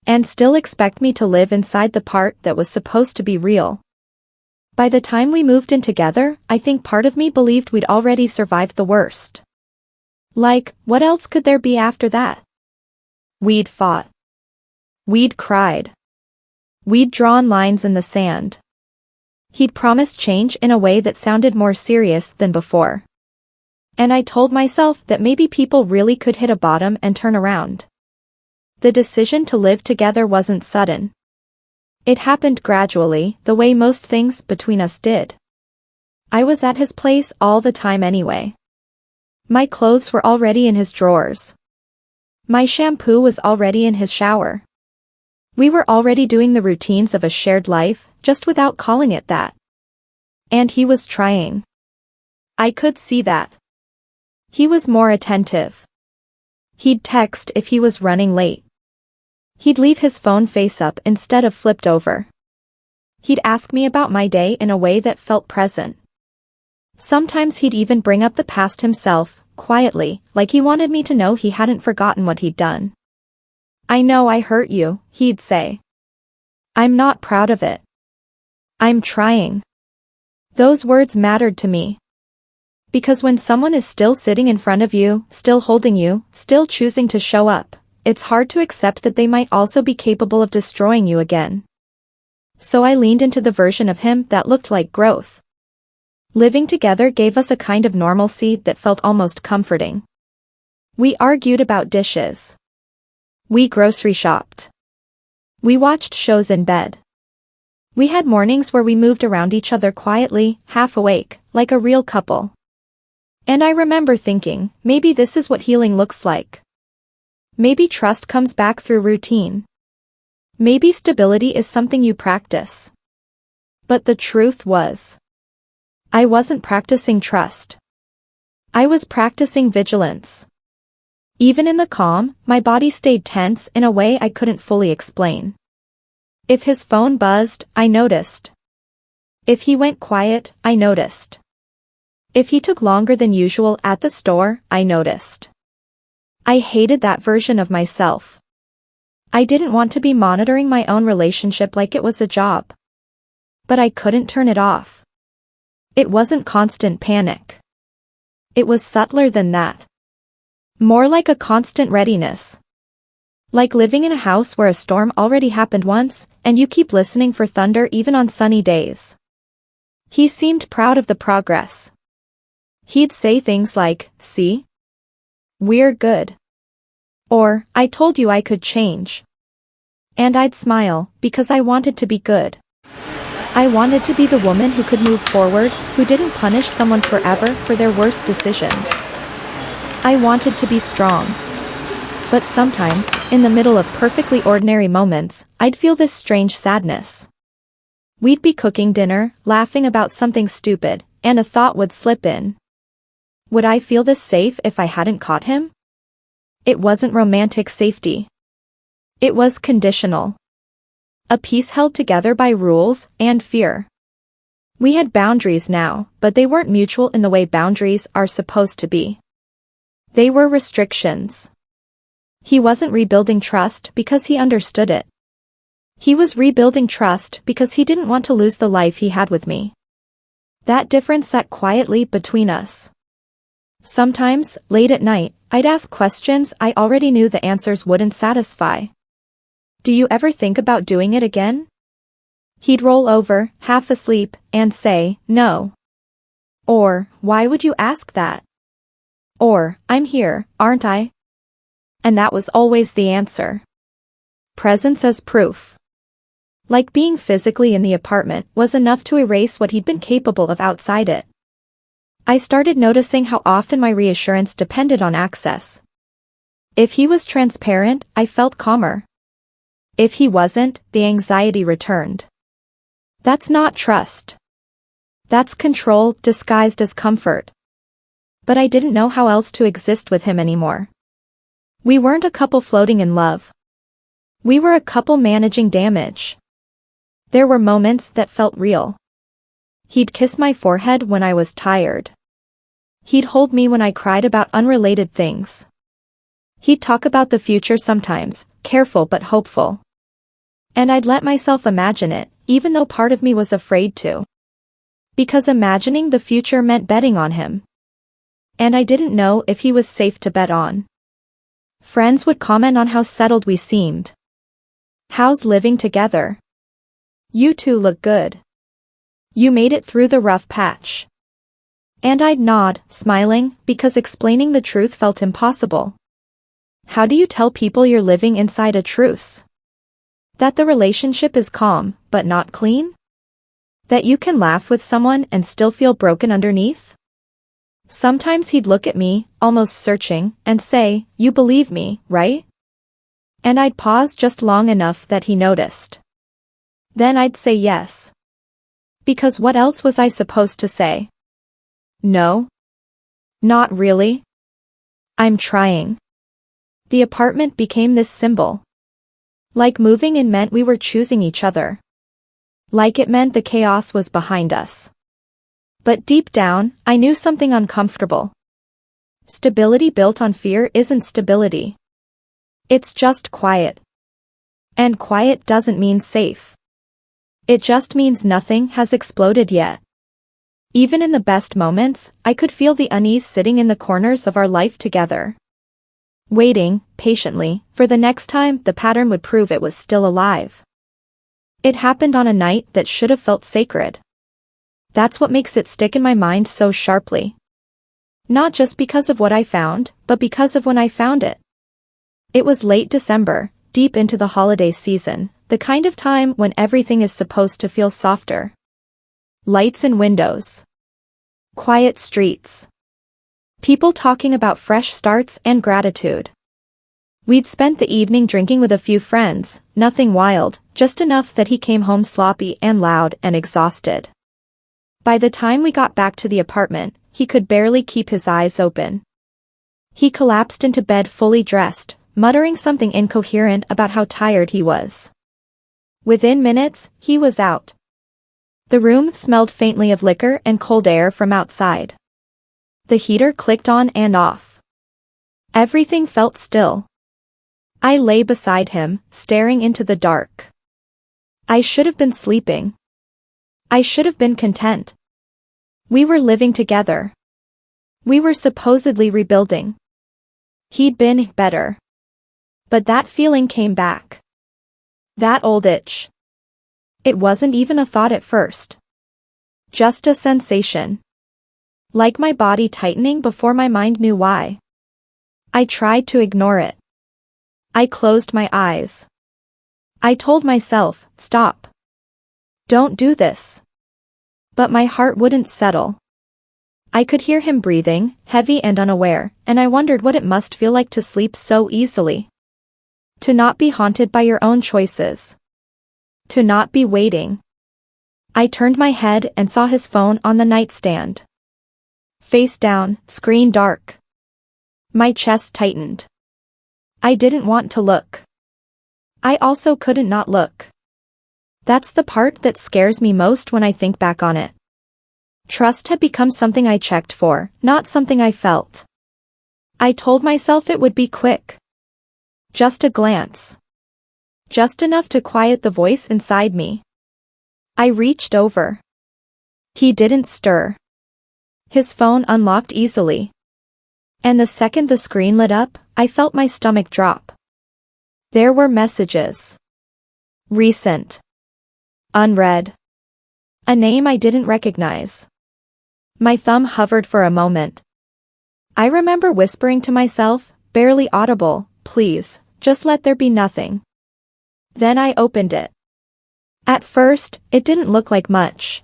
and still expect me to live inside the part that was supposed to be real. By the time we moved in together, I think part of me believed we'd already survived the worst. Like, what else could there be after that? We'd fought. We'd cried. We'd drawn lines in the sand. He'd promised change in a way that sounded more serious than before. And I told myself that maybe people really could hit a bottom and turn around. The decision to live together wasn't sudden. It happened gradually, the way most things between us did. I was at his place all the time anyway. My clothes were already in his drawers. My shampoo was already in his shower. We were already doing the routines of a shared life, just without calling it that. And he was trying. I could see that. He was more attentive. He'd text if he was running late. He'd leave his phone face up instead of flipped over. He'd ask me about my day in a way that felt present. Sometimes he'd even bring up the past himself, quietly, like he wanted me to know he hadn't forgotten what he'd done. I know I hurt you, he'd say. I'm not proud of it. I'm trying. Those words mattered to me. Because when someone is still sitting in front of you, still holding you, still choosing to show up, it's hard to accept that they might also be capable of destroying you again. So I leaned into the version of him that looked like growth. Living together gave us a kind of normalcy that felt almost comforting. We argued about dishes. We grocery shopped. We watched shows in bed. We had mornings where we moved around each other quietly, half awake, like a real couple. And I remember thinking, maybe this is what healing looks like. Maybe trust comes back through routine. Maybe stability is something you practice. But the truth was, I wasn't practicing trust. I was practicing vigilance. Even in the calm, my body stayed tense in a way I couldn't fully explain. If his phone buzzed, I noticed. If he went quiet, I noticed. If he took longer than usual at the store, I noticed. I hated that version of myself. I didn't want to be monitoring my own relationship like it was a job. But I couldn't turn it off. It wasn't constant panic. It was subtler than that. More like a constant readiness. Like living in a house where a storm already happened once, and you keep listening for thunder even on sunny days. He seemed proud of the progress. He'd say things like, "See? We're good." Or, "I told you I could change." And I'd smile, because I wanted to be good. I wanted to be the woman who could move forward, who didn't punish someone forever for their worst decisions. I wanted to be strong. But sometimes, in the middle of perfectly ordinary moments, I'd feel this strange sadness. We'd be cooking dinner, laughing about something stupid, and a thought would slip in. Would I feel this safe if I hadn't caught him? It wasn't romantic safety. It was conditional. A peace held together by rules and fear. We had boundaries now, but they weren't mutual in the way boundaries are supposed to be. They were restrictions. He wasn't rebuilding trust because he understood it. He was rebuilding trust because he didn't want to lose the life he had with me. That difference sat quietly between us. Sometimes, late at night, I'd ask questions I already knew the answers wouldn't satisfy. "Do you ever think about doing it again?" He'd roll over, half asleep, and say, "No." Or, "Why would you ask that?" Or, "I'm here, aren't I?" And that was always the answer. Presence as proof. Like being physically in the apartment was enough to erase what he'd been capable of outside it. I started noticing how often my reassurance depended on access. If he was transparent, I felt calmer. If he wasn't, the anxiety returned. That's not trust. That's control disguised as comfort. But I didn't know how else to exist with him anymore. We weren't a couple floating in love. We were a couple managing damage. There were moments that felt real. He'd kiss my forehead when I was tired. He'd hold me when I cried about unrelated things. He'd talk about the future sometimes, careful but hopeful. And I'd let myself imagine it, even though part of me was afraid to. Because imagining the future meant betting on him. And I didn't know if he was safe to bet on. Friends would comment on how settled we seemed. How's living together? You two look good. You made it through the rough patch. And I'd nod, smiling, because explaining the truth felt impossible. How do you tell people you're living inside a truce? That the relationship is calm, but not clean? That you can laugh with someone and still feel broken underneath? Sometimes he'd look at me, almost searching, and say, "You believe me, right?" And I'd pause just long enough that he noticed. Then I'd say yes. Because what else was I supposed to say? No. Not really. I'm trying. The apartment became this symbol. Like moving in meant we were choosing each other. Like it meant the chaos was behind us. But deep down, I knew something uncomfortable. Stability built on fear isn't stability. It's just quiet. And quiet doesn't mean safe. It just means nothing has exploded yet. Even in the best moments, I could feel the unease sitting in the corners of our life together. Waiting, patiently, for the next time the pattern would prove it was still alive. It happened on a night that should have felt sacred. That's what makes it stick in my mind so sharply. Not just because of what I found, but because of when I found it. It was late December, deep into the holiday season, the kind of time when everything is supposed to feel softer. Lights in windows. Quiet streets. People talking about fresh starts and gratitude. We'd spent the evening drinking with a few friends, nothing wild, just enough that he came home sloppy and loud and exhausted. By the time we got back to the apartment, he could barely keep his eyes open. He collapsed into bed fully dressed, muttering something incoherent about how tired he was. Within minutes, he was out. The room smelled faintly of liquor and cold air from outside. The heater clicked on and off. Everything felt still. I lay beside him, staring into the dark. I should have been sleeping. I should have been content. We were living together. We were supposedly rebuilding. He'd been better. But that feeling came back. That old itch. It wasn't even a thought at first. Just a sensation. Like my body tightening before my mind knew why. I tried to ignore it. I closed my eyes. I told myself, stop. Don't do this. But my heart wouldn't settle. I could hear him breathing, heavy and unaware, and I wondered what it must feel like to sleep so easily. To not be haunted by your own choices. To not be waiting. I turned my head and saw his phone on the nightstand. Face down, screen dark. My chest tightened. I didn't want to look. I also couldn't not look. That's the part that scares me most when I think back on it. Trust had become something I checked for, not something I felt. I told myself it would be quick. Just a glance. Just enough to quiet the voice inside me. I reached over. He didn't stir. His phone unlocked easily. And the second the screen lit up, I felt my stomach drop. There were messages. Recent. Unread. A name I didn't recognize. My thumb hovered for a moment. I remember whispering to myself, barely audible, please, just let there be nothing. Then I opened it. At first, it didn't look like much.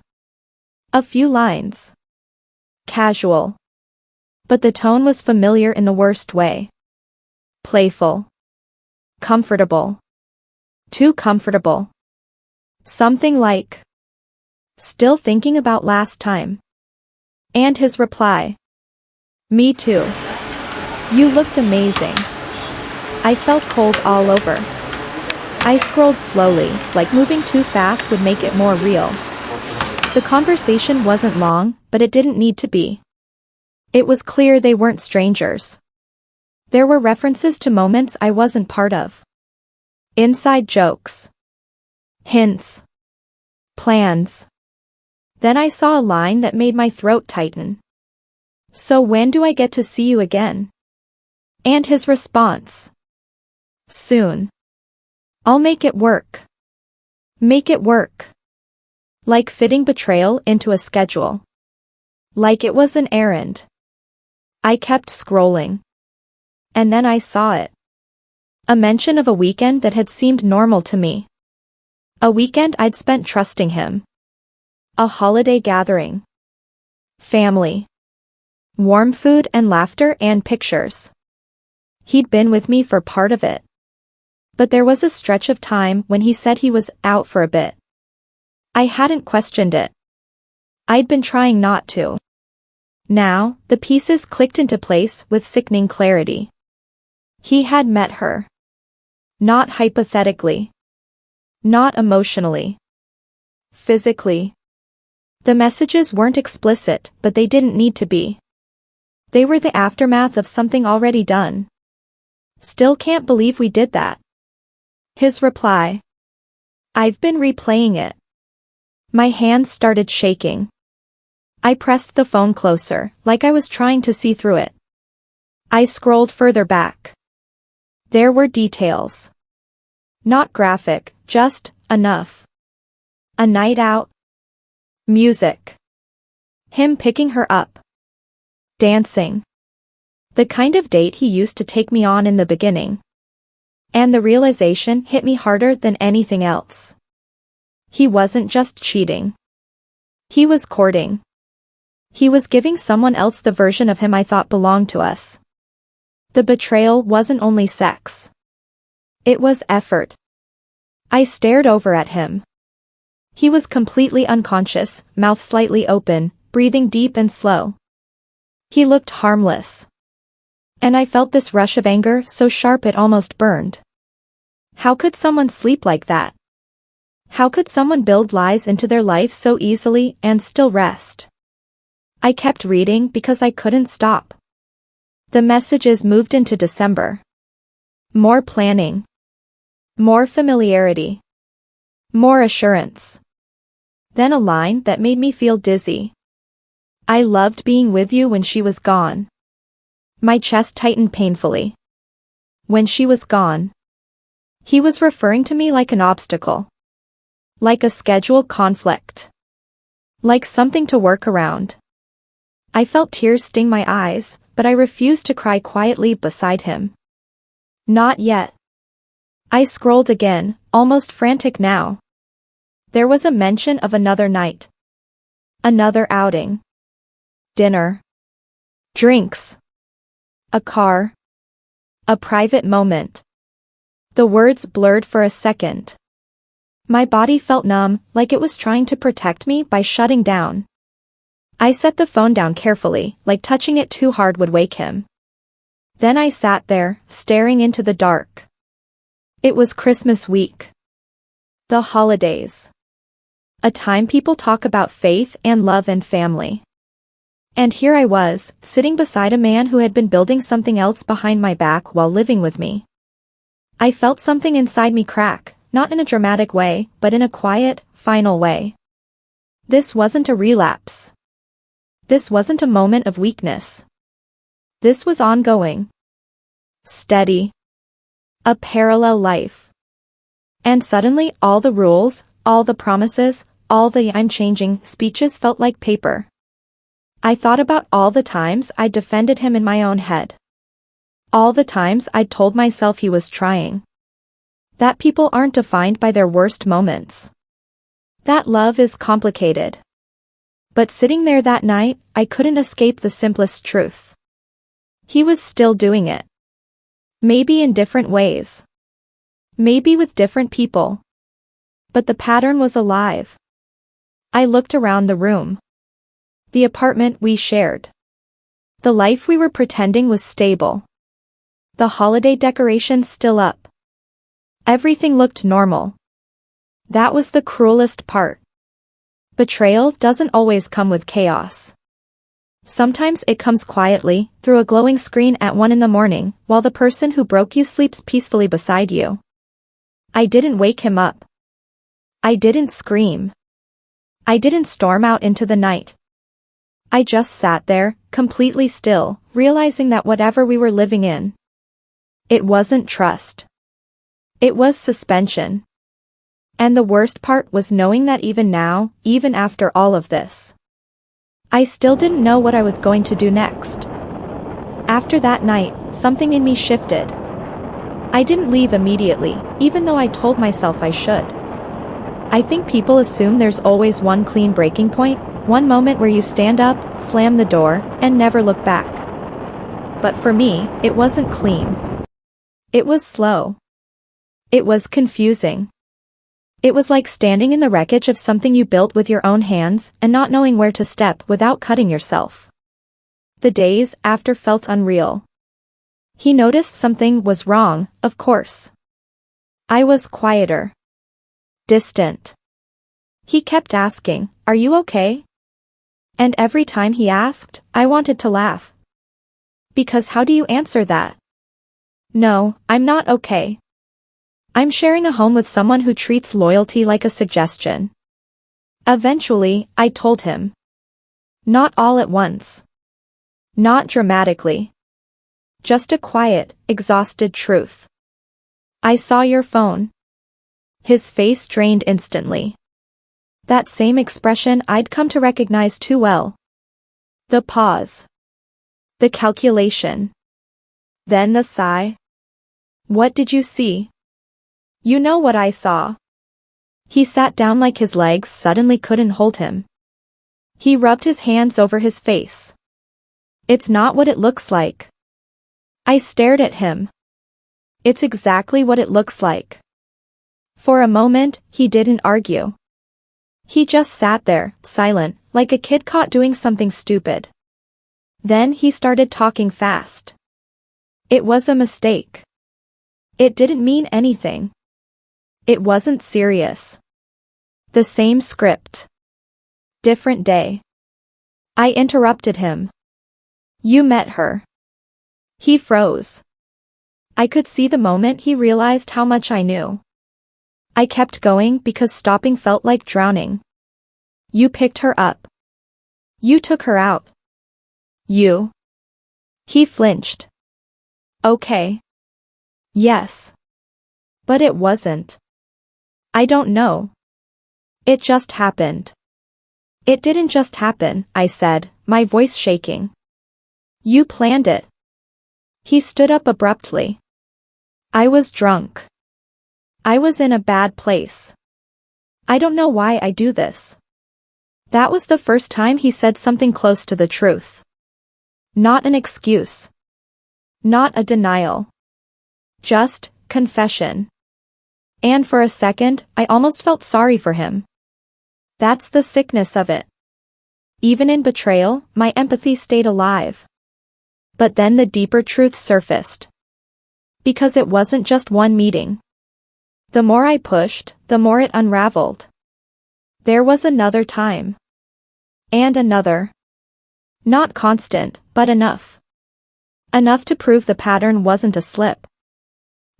A few lines. Casual. But the tone was familiar in the worst way. Playful. Comfortable. Too comfortable. Something like, still thinking about last time. And his reply. Me too. You looked amazing. I felt cold all over. I scrolled slowly, like moving too fast would make it more real. The conversation wasn't long, but it didn't need to be. It was clear they weren't strangers. There were references to moments I wasn't part of. Inside jokes. Hints. Plans. Then I saw a line that made my throat tighten. "So when do I get to see you again?" And his response. "Soon. I'll make it work." Make it work. Like fitting betrayal into a schedule. Like it was an errand. I kept scrolling. And then I saw it. A mention of a weekend that had seemed normal to me. A weekend I'd spent trusting him. A holiday gathering. Family. Warm food and laughter and pictures. He'd been with me for part of it. But there was a stretch of time when he said he was out for a bit. I hadn't questioned it. I'd been trying not to. Now, the pieces clicked into place with sickening clarity. He had met her. Not hypothetically. Not emotionally. Physically. The messages weren't explicit, but they didn't need to be. They were the aftermath of something already done. Still can't believe we did that. His reply. I've been replaying it. My hands started shaking. I pressed the phone closer, like I was trying to see through it. I scrolled further back. There were details. Not graphic, just enough. A night out. Music. Him picking her up. Dancing. The kind of date he used to take me on in the beginning. And the realization hit me harder than anything else. He wasn't just cheating. He was courting. He was giving someone else the version of him I thought belonged to us. The betrayal wasn't only sex. It was effort. I stared over at him. He was completely unconscious, mouth slightly open, breathing deep and slow. He looked harmless. And I felt this rush of anger so sharp it almost burned. How could someone sleep like that? How could someone build lies into their life so easily and still rest? I kept reading because I couldn't stop. The messages moved into December. More planning. More familiarity. More assurance. Then a line that made me feel dizzy. I loved being with you when she was gone. My chest tightened painfully. When she was gone. He was referring to me like an obstacle. Like a scheduled conflict. Like something to work around. I felt tears sting my eyes, but I refused to cry quietly beside him. Not yet. I scrolled again, almost frantic now. There was a mention of another night. Another outing. Dinner. Drinks. A car. A private moment. The words blurred for a second. My body felt numb, like it was trying to protect me by shutting down. I set the phone down carefully, like touching it too hard would wake him. Then I sat there, staring into the dark. It was Christmas week. The holidays. A time people talk about faith and love and family. And here I was, sitting beside a man who had been building something else behind my back while living with me. I felt something inside me crack, not in a dramatic way, but in a quiet, final way. This wasn't a relapse. This wasn't a moment of weakness. This was ongoing. Steady. A parallel life. And suddenly all the rules, all the promises, all the "I'm changing" speeches felt like paper. I thought about all the times I'd defended him in my own head. All the times I'd told myself he was trying. That people aren't defined by their worst moments. That love is complicated. But sitting there that night, I couldn't escape the simplest truth. He was still doing it. Maybe in different ways. Maybe with different people. But the pattern was alive. I looked around the room. The apartment we shared. The life we were pretending was stable. the holiday decorations still up. Everything looked normal. That was the cruelest part. Betrayal doesn't always come with chaos. Sometimes it comes quietly, through a glowing screen at 1 in the morning, while the person who broke you sleeps peacefully beside you. I didn't wake him up. I didn't scream. I didn't storm out into the night. I just sat there, completely still, realizing that whatever we were living in, it wasn't trust. It was suspension. And the worst part was knowing that even now, even after all of this, I still didn't know what I was going to do next. After that night, something in me shifted. I didn't leave immediately, even though I told myself I should. I think people assume there's always one clean breaking point, one moment where you stand up, slam the door, and never look back. But for me, it wasn't clean. It was slow. It was confusing. It was like standing in the wreckage of something you built with your own hands and not knowing where to step without cutting yourself. The days after felt unreal. He noticed something was wrong, of course. I was quieter. Distant. He kept asking, "Are you okay?" And every time he asked, I wanted to laugh. Because how do you answer that? No, I'm not okay. I'm sharing a home with someone who treats loyalty like a suggestion. Eventually, I told him. Not all at once. Not dramatically. Just a quiet, exhausted truth. I saw your phone. His face drained instantly. That same expression I'd come to recognize too well. The pause. The calculation. Then the sigh. What did you see? You know what I saw. He sat down like his legs suddenly couldn't hold him. He rubbed his hands over his face. It's not what it looks like. I stared at him. It's exactly what it looks like. For a moment, he didn't argue. He just sat there, silent, like a kid caught doing something stupid. Then he started talking fast. It was a mistake. It didn't mean anything. It wasn't serious. The same script. Different day. I interrupted him. You met her. He froze. I could see the moment he realized how much I knew. I kept going because stopping felt like drowning. You picked her up. You took her out. You. He flinched. Okay. Yes. But it wasn't. I don't know. It just happened. It didn't just happen, I said, my voice shaking. You planned it. He stood up abruptly. I was drunk. I was in a bad place. I don't know why I do this. That was the first time he said something close to the truth. Not an excuse. Not a denial. Just confession. And for a second, I almost felt sorry for him. That's the sickness of it. Even in betrayal, my empathy stayed alive. But then the deeper truth surfaced. Because it wasn't just one meeting. The more I pushed, the more it unraveled. There was another time. And another. Not constant, but enough. Enough to prove the pattern wasn't a slip.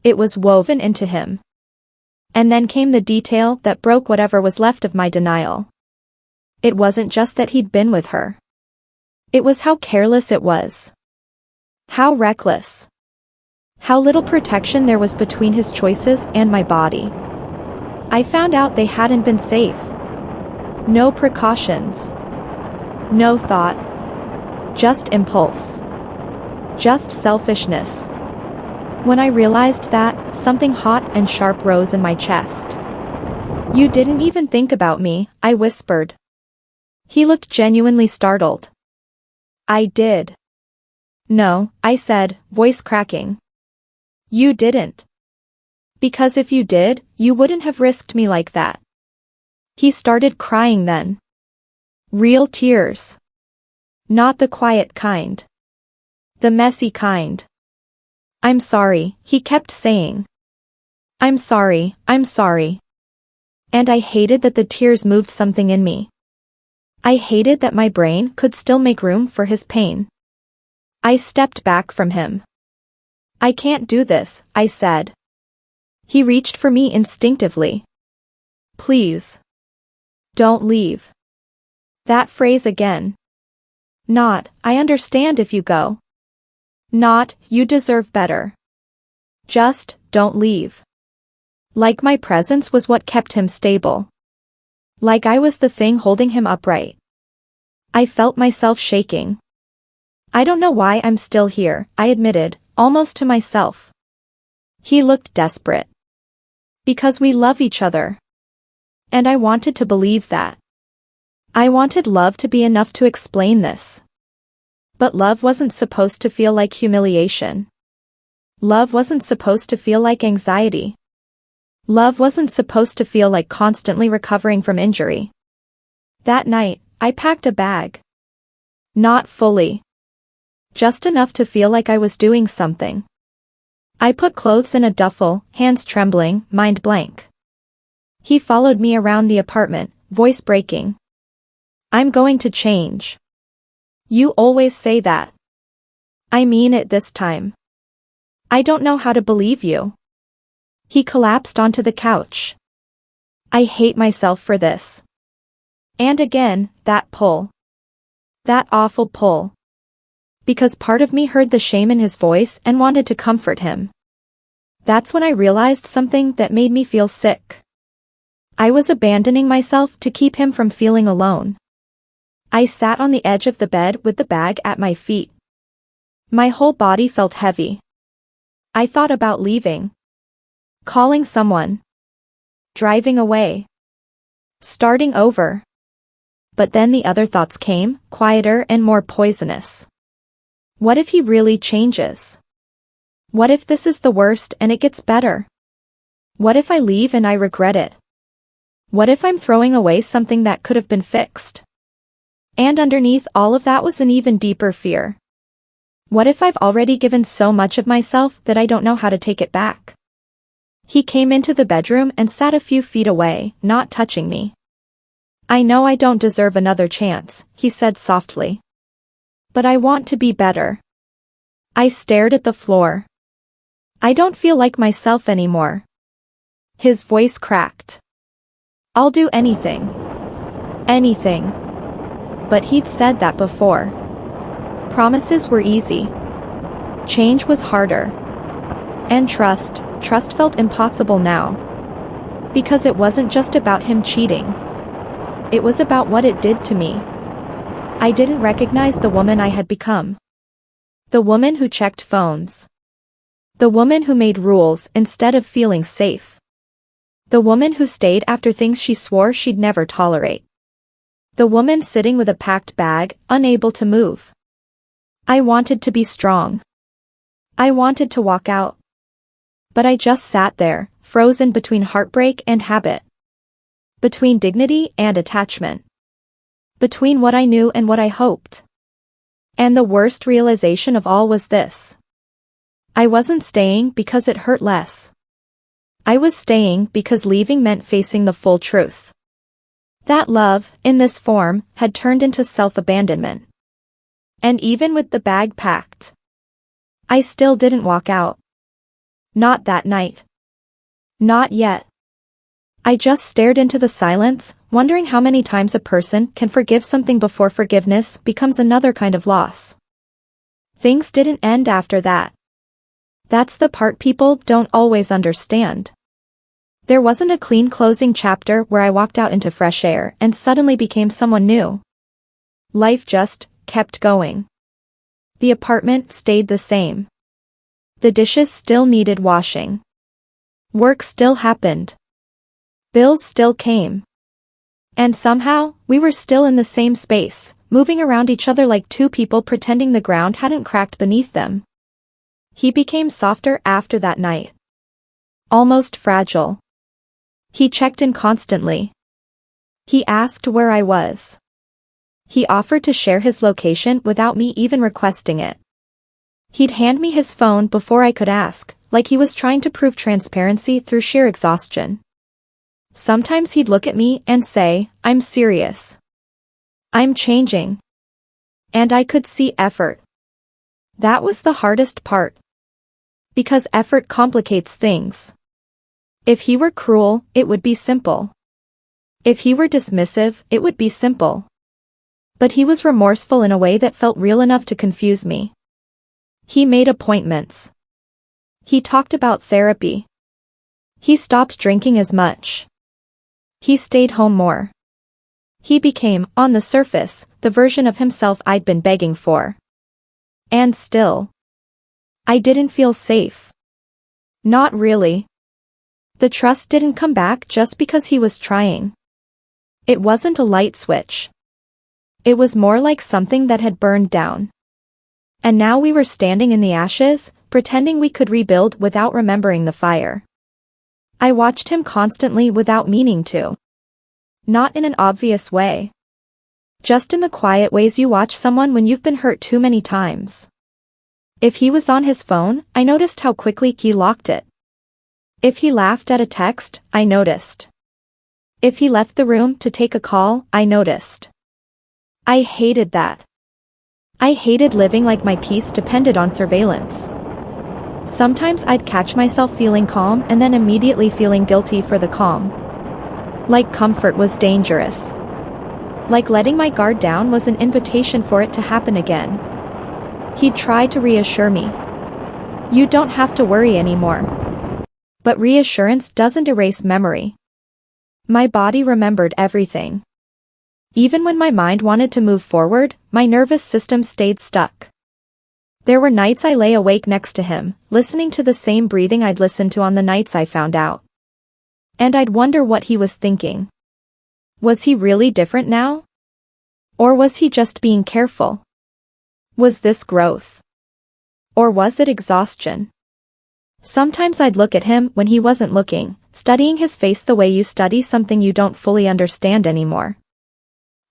It was woven into him. And then came the detail that broke whatever was left of my denial. It wasn't just that he'd been with her. It was how careless it was. How reckless. How little protection there was between his choices and my body. I found out they hadn't been safe. No precautions. No thought. Just impulse. Just selfishness. When I realized that, something hot and sharp rose in my chest. You didn't even think about me, I whispered. He looked genuinely startled. I did. No, I said, voice cracking. You didn't. Because if you did, you wouldn't have risked me like that. He started crying then. Real tears. Not the quiet kind. The messy kind. I'm sorry, he kept saying. I'm sorry, I'm sorry. And I hated that the tears moved something in me. I hated that my brain could still make room for his pain. I stepped back from him. I can't do this, I said. He reached for me instinctively. Please. Don't leave. That phrase again. Not, I understand if you go. Not, you deserve better. Just, don't leave. Like my presence was what kept him stable. Like I was the thing holding him upright. I felt myself shaking. I don't know why I'm still here, I admitted, almost to myself. He looked desperate. Because we love each other. And I wanted to believe that. I wanted love to be enough to explain this. But love wasn't supposed to feel like humiliation. Love wasn't supposed to feel like anxiety. Love wasn't supposed to feel like constantly recovering from injury. That night, I packed a bag. Not fully. Just enough to feel like I was doing something. I put clothes in a duffel, hands trembling, mind blank. He followed me around the apartment, voice breaking. I'm going to change. You always say that. I mean it this time. I don't know how to believe you. He collapsed onto the couch. I hate myself for this. And again, that pull. That awful pull. Because part of me heard the shame in his voice and wanted to comfort him. That's when I realized something that made me feel sick. I was abandoning myself to keep him from feeling alone. I sat on the edge of the bed with the bag at my feet. My whole body felt heavy. I thought about leaving. Calling someone. Driving away. Starting over. But then the other thoughts came, quieter and more poisonous. What if he really changes? What if this is the worst and it gets better? What if I leave and I regret it? What if I'm throwing away something that could have been fixed? And underneath all of that was an even deeper fear. What if I've already given so much of myself that I don't know how to take it back? He came into the bedroom and sat a few feet away, not touching me. I know I don't deserve another chance, he said softly. But I want to be better. I stared at the floor. I don't feel like myself anymore. His voice cracked. I'll do anything. Anything. But he'd said that before. Promises were easy. Change was harder. And trust felt impossible now. Because it wasn't just about him cheating. It was about what it did to me. I didn't recognize the woman I had become. The woman who checked phones. The woman who made rules instead of feeling safe. The woman who stayed after things she swore she'd never tolerate. The woman sitting with a packed bag, unable to move. I wanted to be strong. I wanted to walk out. But I just sat there, frozen between heartbreak and habit. Between dignity and attachment. Between what I knew and what I hoped. And the worst realization of all was this. I wasn't staying because it hurt less. I was staying because leaving meant facing the full truth. That love, in this form, had turned into self-abandonment. And even with the bag packed, I still didn't walk out. Not that night. Not yet. I just stared into the silence, wondering how many times a person can forgive something before forgiveness becomes another kind of loss. Things didn't end after that. That's the part people don't always understand. There wasn't a clean closing chapter where I walked out into fresh air and suddenly became someone new. Life just kept going. The apartment stayed the same. The dishes still needed washing. Work still happened. Bills still came. And somehow, we were still in the same space, moving around each other like two people pretending the ground hadn't cracked beneath them. He became softer after that night. Almost fragile. He checked in constantly. He asked where I was. He offered to share his location without me even requesting it. He'd hand me his phone before I could ask, like he was trying to prove transparency through sheer exhaustion. Sometimes he'd look at me and say, "I'm serious. I'm changing." And I could see effort. That was the hardest part. Because effort complicates things. If he were cruel, it would be simple. If he were dismissive, it would be simple. But he was remorseful in a way that felt real enough to confuse me. He made appointments. He talked about therapy. He stopped drinking as much. He stayed home more. He became, on the surface, the version of himself I'd been begging for. And still, I didn't feel safe. Not really. The trust didn't come back just because he was trying. It wasn't a light switch. It was more like something that had burned down. And now we were standing in the ashes, pretending we could rebuild without remembering the fire. I watched him constantly without meaning to. Not in an obvious way. Just in the quiet ways you watch someone when you've been hurt too many times. If he was on his phone, I noticed how quickly he locked it. If he laughed at a text, I noticed. If he left the room to take a call, I noticed. I hated that. I hated living like my peace depended on surveillance. Sometimes I'd catch myself feeling calm and then immediately feeling guilty for the calm. Like comfort was dangerous. Like letting my guard down was an invitation for it to happen again. He'd try to reassure me. You don't have to worry anymore. But reassurance doesn't erase memory. My body remembered everything. Even when my mind wanted to move forward, my nervous system stayed stuck. There were nights I lay awake next to him, listening to the same breathing I'd listened to on the nights I found out. And I'd wonder what he was thinking. Was he really different now? Or was he just being careful? Was this growth? Or was it exhaustion? Sometimes I'd look at him when he wasn't looking, studying his face the way you study something you don't fully understand anymore.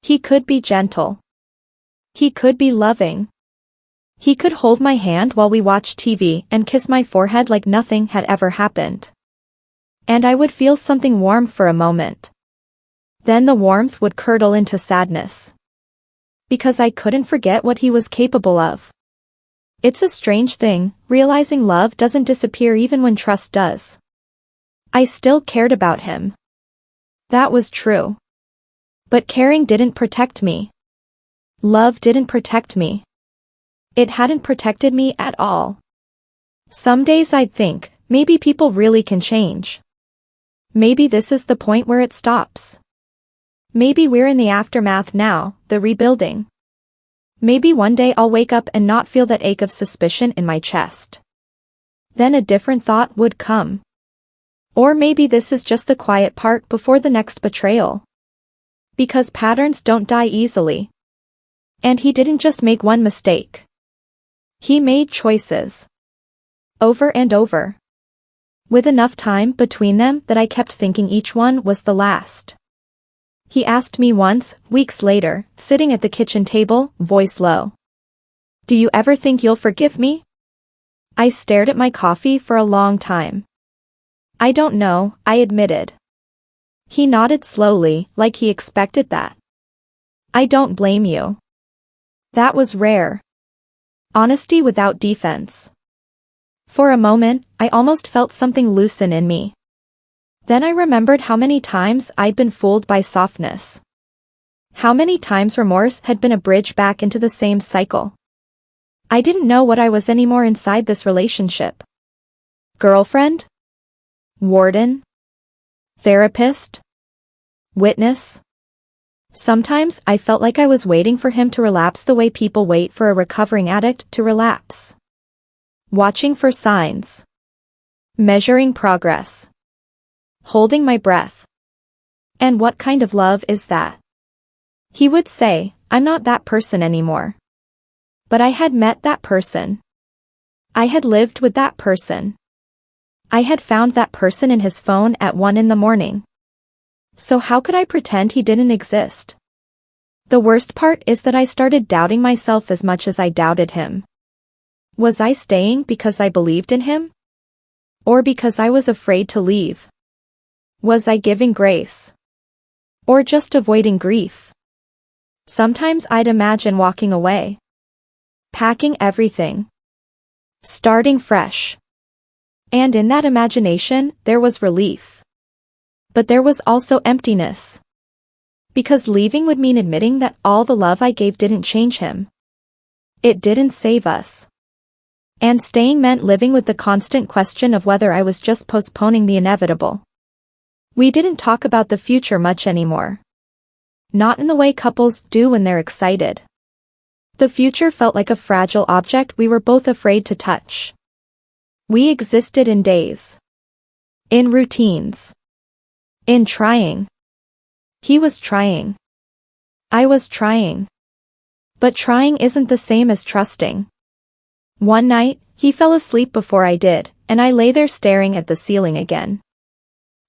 He could be gentle. He could be loving. He could hold my hand while we watched TV and kiss my forehead like nothing had ever happened. And I would feel something warm for a moment. Then the warmth would curdle into sadness. Because I couldn't forget what he was capable of. It's a strange thing, realizing love doesn't disappear even when trust does. I still cared about him. That was true. But caring didn't protect me. Love didn't protect me. It hadn't protected me at all. Some days I'd think, maybe people really can change. Maybe this is the point where it stops. Maybe we're in the aftermath now, the rebuilding. Maybe one day I'll wake up and not feel that ache of suspicion in my chest. Then a different thought would come. Or maybe this is just the quiet part before the next betrayal. Because patterns don't die easily. And he didn't just make one mistake. He made choices. Over and over. With enough time between them that I kept thinking each one was the last. He asked me once, weeks later, sitting at the kitchen table, voice low. "Do you ever think you'll forgive me?" I stared at my coffee for a long time. "I don't know," I admitted. He nodded slowly, like he expected that. "I don't blame you." That was rare. Honesty without defense. For a moment, I almost felt something loosen in me. Then I remembered how many times I'd been fooled by softness. How many times remorse had been a bridge back into the same cycle. I didn't know what I was anymore inside this relationship. Girlfriend? Warden? Therapist? Witness? Sometimes I felt like I was waiting for him to relapse the way people wait for a recovering addict to relapse. Watching for signs. Measuring progress. Holding my breath. And what kind of love is that? He would say, "I'm not that person anymore." But I had met that person. I had lived with that person. I had found that person in his phone at 1 a.m. So how could I pretend he didn't exist? The worst part is that I started doubting myself as much as I doubted him. Was I staying because I believed in him? Or because I was afraid to leave? Was I giving grace? Or just avoiding grief? Sometimes I'd imagine walking away. Packing everything. Starting fresh. And in that imagination, there was relief. But there was also emptiness. Because leaving would mean admitting that all the love I gave didn't change him. It didn't save us. And staying meant living with the constant question of whether I was just postponing the inevitable. We didn't talk about the future much anymore. Not in the way couples do when they're excited. The future felt like a fragile object we were both afraid to touch. We existed in days. In routines. In trying. He was trying. I was trying. But trying isn't the same as trusting. One night, he fell asleep before I did, and I lay there staring at the ceiling again.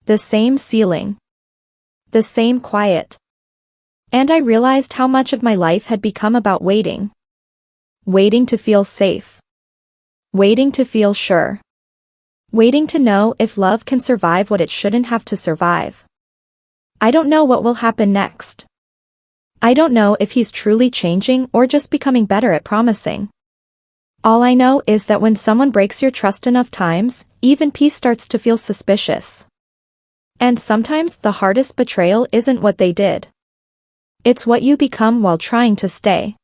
The same ceiling. The same quiet. And I realized how much of my life had become about waiting. Waiting to feel safe. Waiting to feel sure. Waiting to know if love can survive what it shouldn't have to survive. I don't know what will happen next. I don't know if he's truly changing or just becoming better at promising. All I know is that when someone breaks your trust enough times, even peace starts to feel suspicious. And sometimes the hardest betrayal isn't what they did. It's what you become while trying to stay.